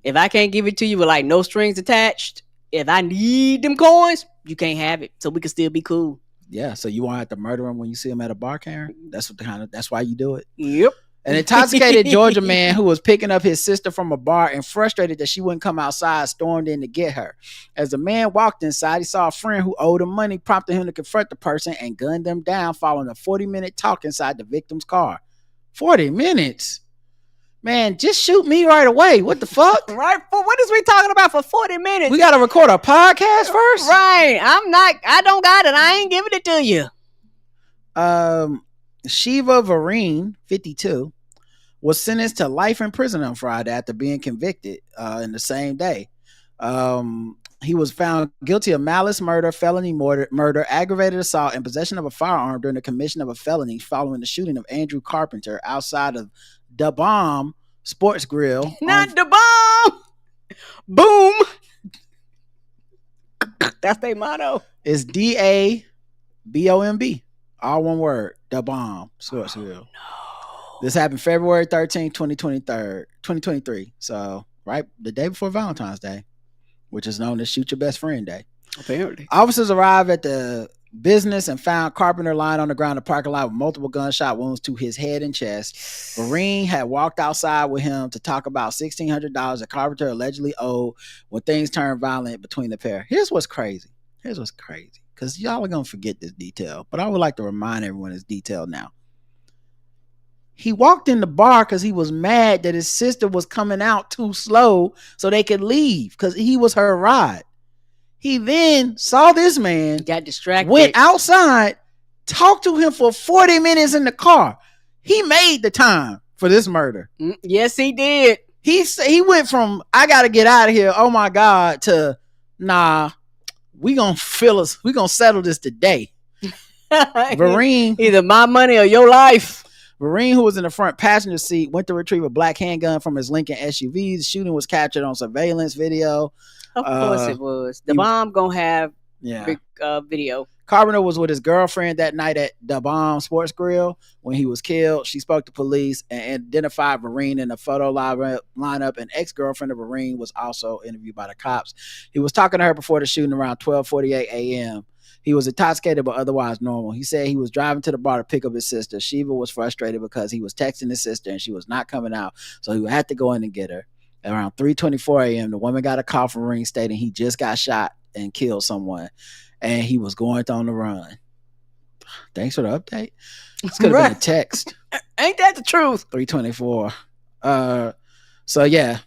If I can't give it to you with like no strings attached, if I need them coins, you can't have it. So we can still be cool. Yeah. So you won't have to murder him when you see him at a bar, Karen? That's why you do it. Yep. An intoxicated Georgia man who was picking up his sister from a bar and frustrated that she wouldn't come outside stormed in to get her. As the man walked inside, he saw a friend who owed him money, prompted him to confront the person and gunned them down following a 40-minute talk inside the victim's car. 40 minutes? Man, just shoot me right away. What the fuck? Right? What is we talking about for 40 minutes? We got to record a podcast first? Right. I don't got it. I ain't giving it to you. Shiva Vareen, 52, was sentenced to life in prison on Friday after being convicted in the same day. He was found guilty of malice murder, felony murder, aggravated assault, and possession of a firearm during the commission of a felony following the shooting of Andrew Carpenter outside of Da Bomb Sports Grill. Not Da Bomb! Boom! That's their motto. It's DABOMB. All one word. Da Bomb Sports Grill. No. This happened February 13, 2023. So, right, the day before Valentine's Day, which is known as Shoot Your Best Friend Day. Apparently. Officers arrived at the business and found Carpenter lying on the ground in the parking lot with multiple gunshot wounds to his head and chest. Vereen had walked outside with him to talk about $1,600 that Carpenter allegedly owed when things turned violent between the pair. Here's what's crazy, because y'all are going to forget this detail, but I would like to remind everyone it's detailed now. He walked in the bar because he was mad that his sister was coming out too slow so they could leave because he was her ride. He then saw this man, got distracted, went outside, talked to him for 40 minutes in the car. He made the time for this murder. Yes, he did. He went from, I got to get out of here, oh my God, to, nah, we gonna settle this today. Vereen, either my money or your life. Vereen, who was in the front passenger seat, went to retrieve a black handgun from his Lincoln SUV. The shooting was captured on surveillance video. Of course it was. The bomb gonna have big video. Carpenter was with his girlfriend that night at the Bomb Sports Grill when he was killed. She spoke to police and identified Vereen in a photo lineup. An ex-girlfriend of Vereen was also interviewed by the cops. He was talking to her before the shooting around 12:48 a.m. He was intoxicated but otherwise normal. He said he was driving to the bar to pick up his sister. Shiva was frustrated because he was texting his sister and she was not coming out, so he had to go in and get her. Around 3:24 a.m., the woman got a call from Vereen stating he just got shot and killed someone, and he was going on the run. Thanks for the update. This could have been a text. Ain't that the truth? 3:24. So yeah,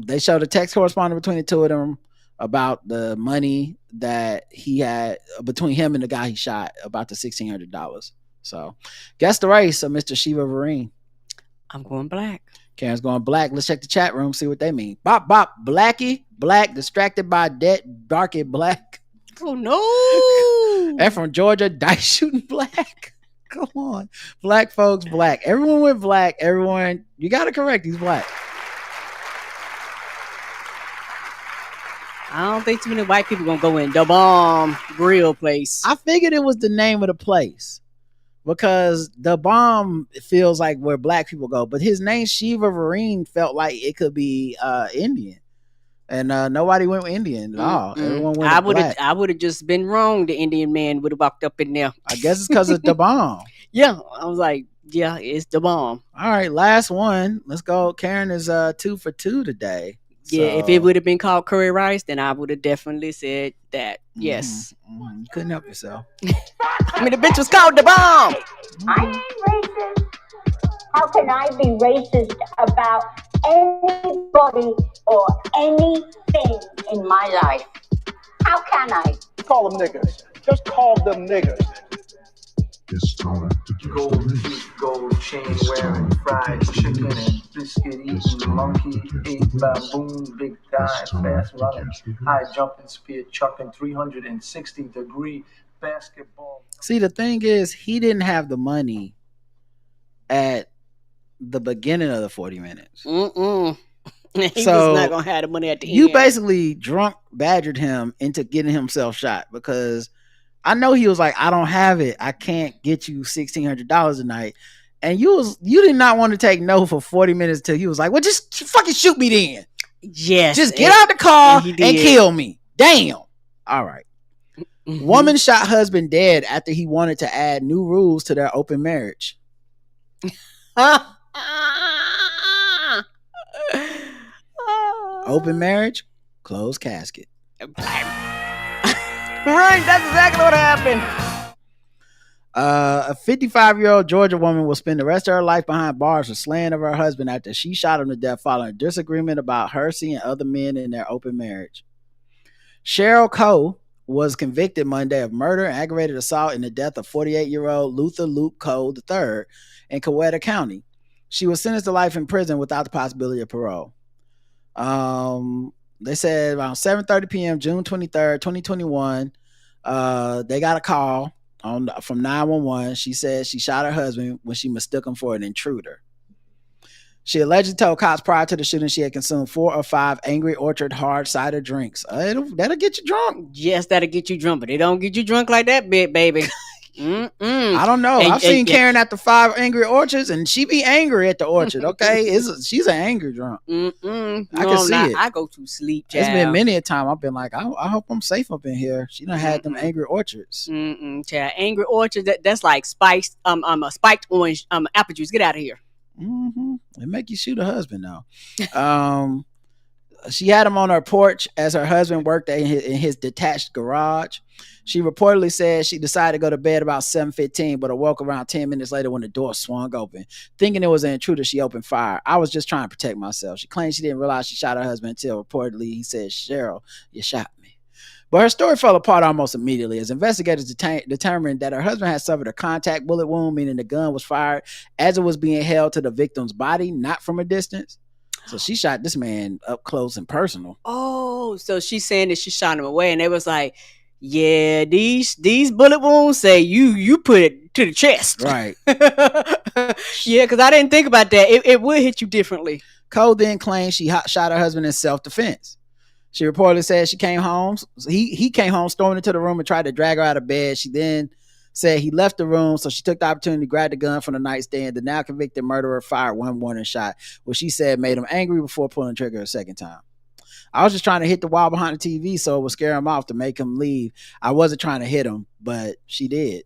they showed a text correspondence between the two of them about the money that he had between him and the guy he shot, about the $1,600. So, guess the race of Mr. Shiva Vereen. I'm going black. Karen's going black. Let's check the chat room, see what they mean. Bop, bop, blackie, black, distracted by debt, darky, black. Oh, no. And from Georgia, dice shooting black. Come on. Black folks, black. Everyone went black. Everyone, you got to correct, he's black. I don't think too many white people gonna go in the Bomb Grill place. I figured it was the name of the place because the Bomb feels like where black people go, but his name Shiva Vereen felt like it could be Indian, and nobody went with Indian at all. Everyone went. I would have just been wrong. The Indian man would have walked up in there. I guess it's because of the Bomb. Yeah, I was like, yeah, it's the Bomb. All right, last one. Let's go. Karen is 2 for 2 today. Yeah, if it would have been called curry rice, then I would have definitely said that. Yes. You couldn't help yourself. I mean, the bitch was called the Bomb. I ain't racist. How can I be racist about anybody or anything in my life? How can I? Call them niggas. Just call them niggas. It's time to get gold teeth, gold chain wearing, fried chicken and biscuit eating, monkey ate baboon, big thigh, fast running, high jumping, spear chucking, 360-degree basketball. See, the thing is, he didn't have the money at the beginning of the 40 minutes. He was not gonna have the money at the end. You basically drunk badgered him into getting himself shot because I know he was like, I don't have it. I can't get you $1,600 a night. And you did not want to take no for 40 minutes till he was like, well, just fucking shoot me then. Yes. Just get out the car and kill me. Damn. All right. Woman shot husband dead after he wanted to add new rules to their open marriage. Open marriage, closed casket. Right, that's exactly what happened. A 55-year-old Georgia woman will spend the rest of her life behind bars for slaying of her husband after she shot him to death following a disagreement about her seeing other men in their open marriage. Cheryl Coe was convicted Monday of murder and aggravated assault in the death of 48-year-old Luther Luke Coe III in Coweta County. She was sentenced to life in prison without the possibility of parole. They said around 7:30 p.m. June 23rd, 2021, they got a call from 911. She said she shot her husband when she mistook him for an intruder. She allegedly told cops prior to the shooting she had consumed 4 or 5 Angry Orchard hard cider drinks. That'll get you drunk. Yes, that'll get you drunk, but it don't get you drunk like that, baby. I don't know. I've seen Karen at the 5 Angry Orchards, and she be angry at the orchard. Okay, she's an angry drunk. I can see it. I go to sleep. Child. It's been many a time I've been like, I hope I'm safe up in here. She done had them Angry Orchards. Child. Angry Orchards. That's like spiked orange apple juice. Get out of here. It make you shoot a husband though. She had him on her porch as her husband worked in his detached garage. She reportedly said she decided to go to bed about 7:15, but awoke around 10 minutes later when the door swung open. Thinking it was an intruder, she opened fire. I was just trying to protect myself. She claimed she didn't realize she shot her husband until reportedly he said, "Cheryl, you shot me." But her story fell apart almost immediately as investigators determined that her husband had suffered a contact bullet wound, meaning the gun was fired as it was being held to the victim's body, not from a distance. So she shot this man up close and personal. Oh, so she's saying that she shot him away, and they was like, yeah, these bullet wounds say you put it to the chest. Right. Yeah, because I didn't think about that. It would hit you differently. Cole then claimed she shot her husband in self-defense. She reportedly said she came home. He came home, stormed into the room and tried to drag her out of bed. She then said he left the room, so she took the opportunity to grab the gun from the nightstand. The now convicted murderer fired one warning shot, which she said made him angry before pulling the trigger a second time. I was just trying to hit the wall behind the TV so it would scare him off to make him leave. I wasn't trying to hit him, but she did.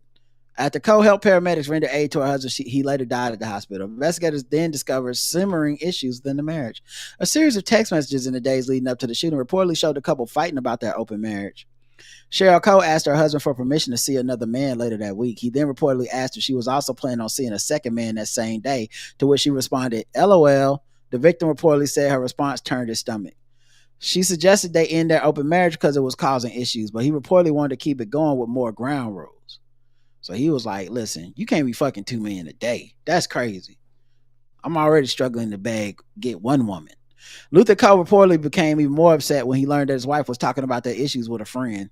After co-help paramedics rendered aid to her husband, he later died at the hospital. Investigators then discovered simmering issues within the marriage. A series of text messages in the days leading up to the shooting reportedly showed the couple fighting about their open marriage. Cheryl Coe asked her husband for permission to see another man later that week. He then reportedly asked if she was also planning on seeing a second man that same day, to which she responded, LOL. The victim reportedly said her response turned his stomach. She suggested they end their open marriage because it was causing issues, but he reportedly wanted to keep it going with more ground rules. So he was like, listen, you can't be fucking 2 men a day. That's crazy. I'm already struggling to get one woman. Luther Coe reportedly became even more upset when he learned that his wife was talking about their issues with a friend.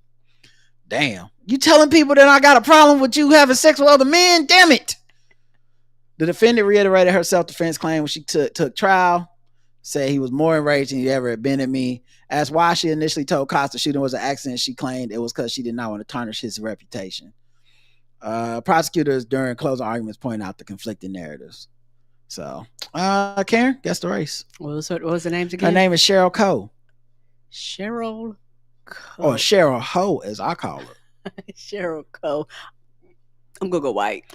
Damn. You telling people that I got a problem with you having sex with other men? Damn it. The defendant reiterated her self-defense claim when she took trial, said he was more enraged than he ever had been at me. Asked why she initially told cops the shooting was an accident, she claimed it was because she did not want to tarnish his reputation. Prosecutors during closing arguments point out the conflicting narratives. So, Karen, guess the race. What was the names again? Her name is Cheryl Coe. Cheryl Coe. Or Cheryl Ho, as I call her. Cheryl Coe. I'm gonna go white.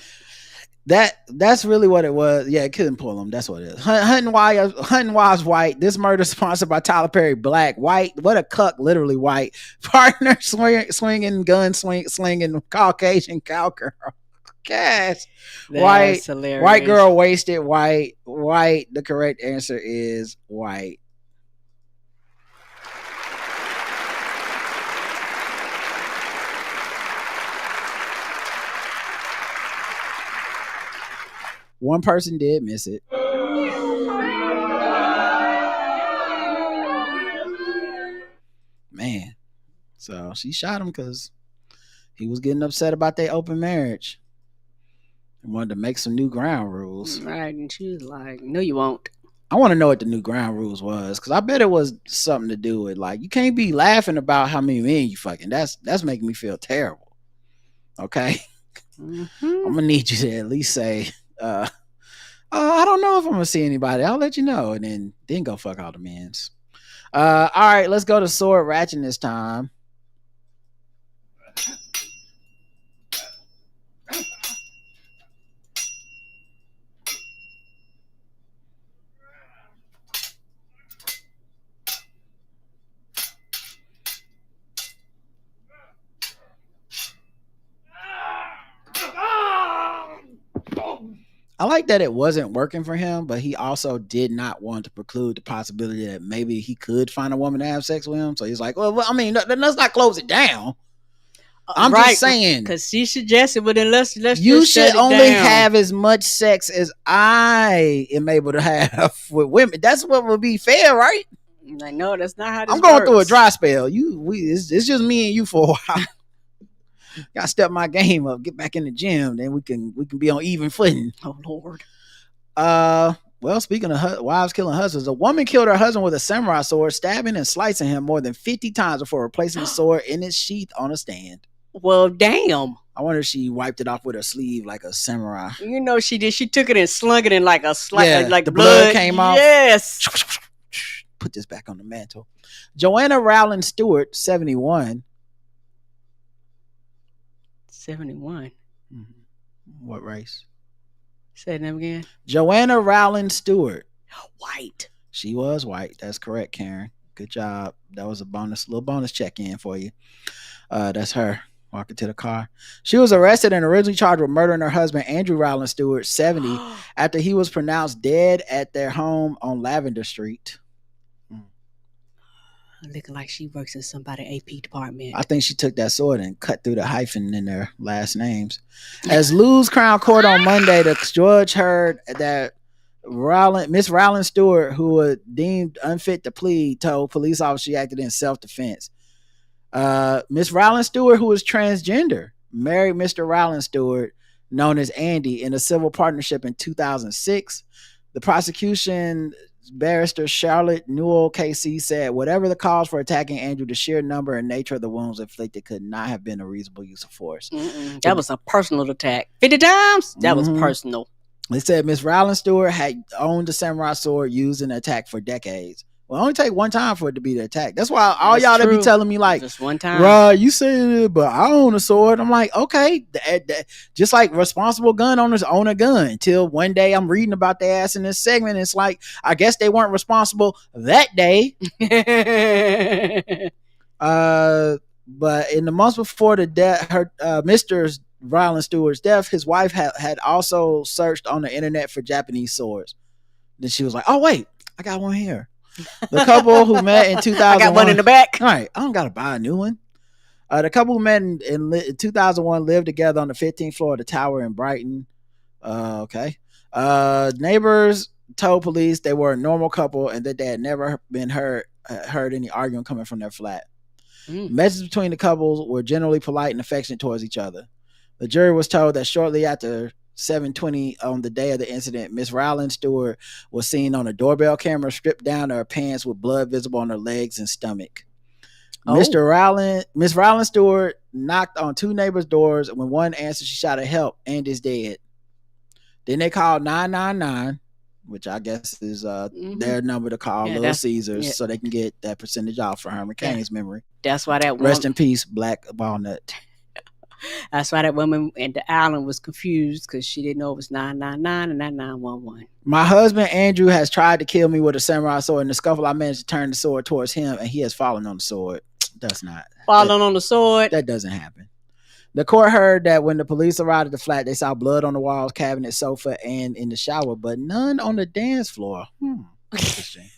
That's really what it was. Yeah, it couldn't pull them. That's what it is. Hunting Wives white. This murder sponsored by Tyler Perry black. White. What a cuck, literally white. Partner swinging gun slinging Caucasian cowgirl. Gosh. White. Hilarious. White girl wasted. White. The correct answer is white. One person did miss it. Man. So she shot him because he was getting upset about their open marriage and wanted to make some new ground rules. Right. And she was like, no, you won't. I want to know what the new ground rules was, because I bet it was something to do with, like, you can't be laughing about how many men you fucking. That's making me feel terrible. Okay? I'm going to need you to at least say, I don't know if I'm gonna see anybody. I'll let you know, and then go fuck all the men's. All right, let's go to sword ratchetness time. I like that it wasn't working for him, but he also did not want to preclude the possibility that maybe he could find a woman to have sex with him. So he's like, well, I mean, let's not close it down. I'm just saying, because she suggested, but then let's you just should shut it only down. have as much sex as I am able to have with women. That's what would be fair, right? Like, no, that's not how this I'm going works. through a dry spell. It's just me and you for a while. Gotta step my game up, get back in the gym, then we can be on even footing. Oh Lord. Well, speaking of wives killing husbands, a woman killed her husband with a samurai sword, stabbing and slicing him more than 50 times before replacing the sword in its sheath on a stand. Well, damn. I wonder if she wiped it off with her sleeve like a samurai. You know she did. She took it and slung it in like a like the blood came off. Yes. Put this back on the mantle. Joanna Rowland Stewart, 71. 71. What race? Say that again. Joanna Rowland Stewart. White. She was white. That's correct, Karen. Good job. That was a little bonus check-in for you. That's her walking to the car. She was arrested and originally charged with murdering her husband, Andrew Rowland Stewart, 70, after he was pronounced dead at their home on Lavender Street. Looking like she works in somebody's AP department. I think she took that sword and cut through the hyphen in their last names. As Lou's Crown Court on Monday, the judge heard that Miss Rowland Stewart, who was deemed unfit to plead, told police officers she acted in self-defense. Miss Rowland Stewart, who was transgender, married Mr. Rowland Stewart, known as Andy, in a civil partnership in 2006. The prosecution barrister Charlotte Newell KC said, whatever the cause for attacking Andrew, the sheer number and nature of the wounds inflicted could not have been a reasonable use of force. That was a personal attack. 50 times? That was personal. They said Miss Rowland Stewart had owned the samurai sword used in the attack for decades. Well, only take one time for it to be the attack. That's why all y'all that be telling me like, just one time. Right, you said it, but I own a sword. I'm like, okay, just like responsible gun owners own a gun. Until one day I'm reading about their ass in this segment. It's like, I guess they weren't responsible that day. But in the months before the death, Mr. Rowland Stewart's death, his wife had also searched on the internet for Japanese swords. Then she was like, oh wait, I got one here. The couple who met in 2001. I got one in the back. All right, I don't gotta buy a new one. The couple who met in 2001 lived together on the 15th floor of the tower in Brighton. Okay. Neighbors told police they were a normal couple and that they had never been heard any arguing coming from their flat. Messages between the couples were generally polite and affectionate towards each other. The jury was told that shortly after 7:20 on the day of the incident, Miss Rowland Stewart was seen on a doorbell camera stripped down to her pants with blood visible on her legs and stomach. Miss Rowland Stewart knocked on two neighbors' doors. When one answered, she shouted, "Help, and is dead." Then they called 999, which I guess is their number to call Little Caesars so they can get that percentage off for Herman Cain's memory. That's why that Rest in peace, Black Walnut. That's why that woman at the island was confused because she didn't know it was 999 and not 911. My husband Andrew has tried to kill me with a samurai sword. In the scuffle, I managed to turn the sword towards him, and he has fallen on the sword. That's not falling on the sword. That doesn't happen. The court heard that when the police arrived at the flat, they saw blood on the walls, cabinet, sofa, and in the shower, but none on the dance floor. Interesting.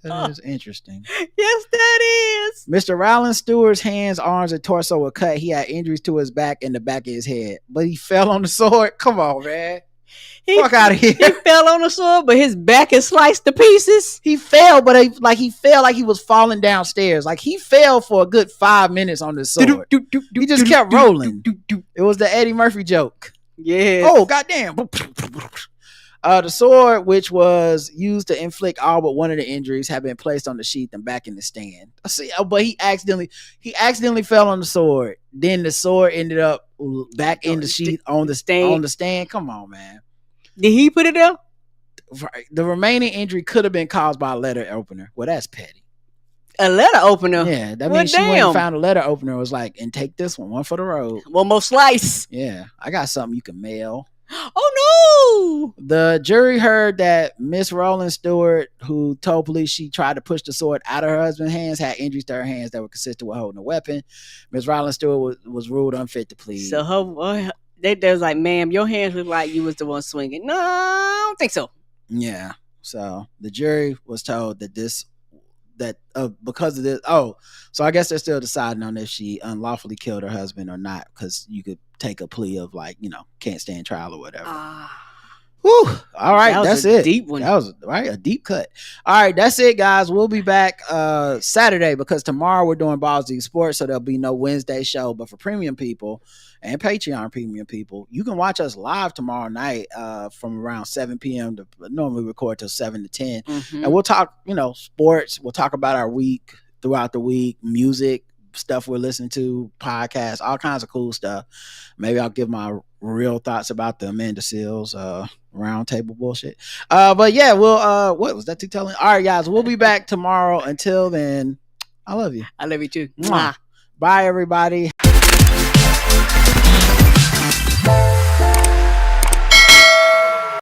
That is interesting. Yes, that is. Mr. Rowland Stewart's hands, arms, and torso were cut. He had injuries to his back and the back of his head, but he fell on the sword. Come on, man. Fuck out of here. He fell on the sword, but his back is sliced to pieces. He fell, but he fell like he was falling downstairs. Like he fell for a good 5 minutes on the sword. He just kept rolling. It was the Eddie Murphy joke. Yeah. Oh, goddamn. The sword, which was used to inflict all but one of the injuries, had been placed on the sheath and back in the stand. See, but he accidentally fell on the sword. Then the sword ended up back in the sheath on the stand. Come on, man. Did he put it there? The remaining injury could have been caused by a letter opener. Well, that's petty. A letter opener? Yeah, that means she went and found a letter opener. It was like, and take this one for the road. One more slice. Yeah, I got something you can mail. Oh no! The jury heard that Miss Rowland Stewart, who told police she tried to push the sword out of her husband's hands, had injuries to her hands that were consistent with holding a weapon. Miss Rowland Stewart was ruled unfit to plead. So They was like, ma'am, your hands look like you was the one swinging. No, I don't think so. Yeah. So the jury was told that because of this. So I guess they're still deciding on if she unlawfully killed her husband or not, because you could take a plea of like, can't stand trial or whatever. Whew. All right, that's it. Deep one. That was right, a deep cut. All right, that's it, guys. We'll be back Saturday, because tomorrow we're doing Balls Deep Sports, so there'll be no Wednesday show. But for premium people and Patreon premium people, you can watch us live tomorrow night from around 7 p.m. to normally record till 7 to 10, and we'll talk, sports. We'll talk about our week throughout the week, music, stuff we're listening to, podcasts, all kinds of cool stuff. Maybe I'll give my real thoughts about the Amanda Seals round table bullshit. But yeah, we'll what was that too telling? All right, guys, we'll be back tomorrow. Until then, I love you. I love you too. Mwah. Bye, everybody.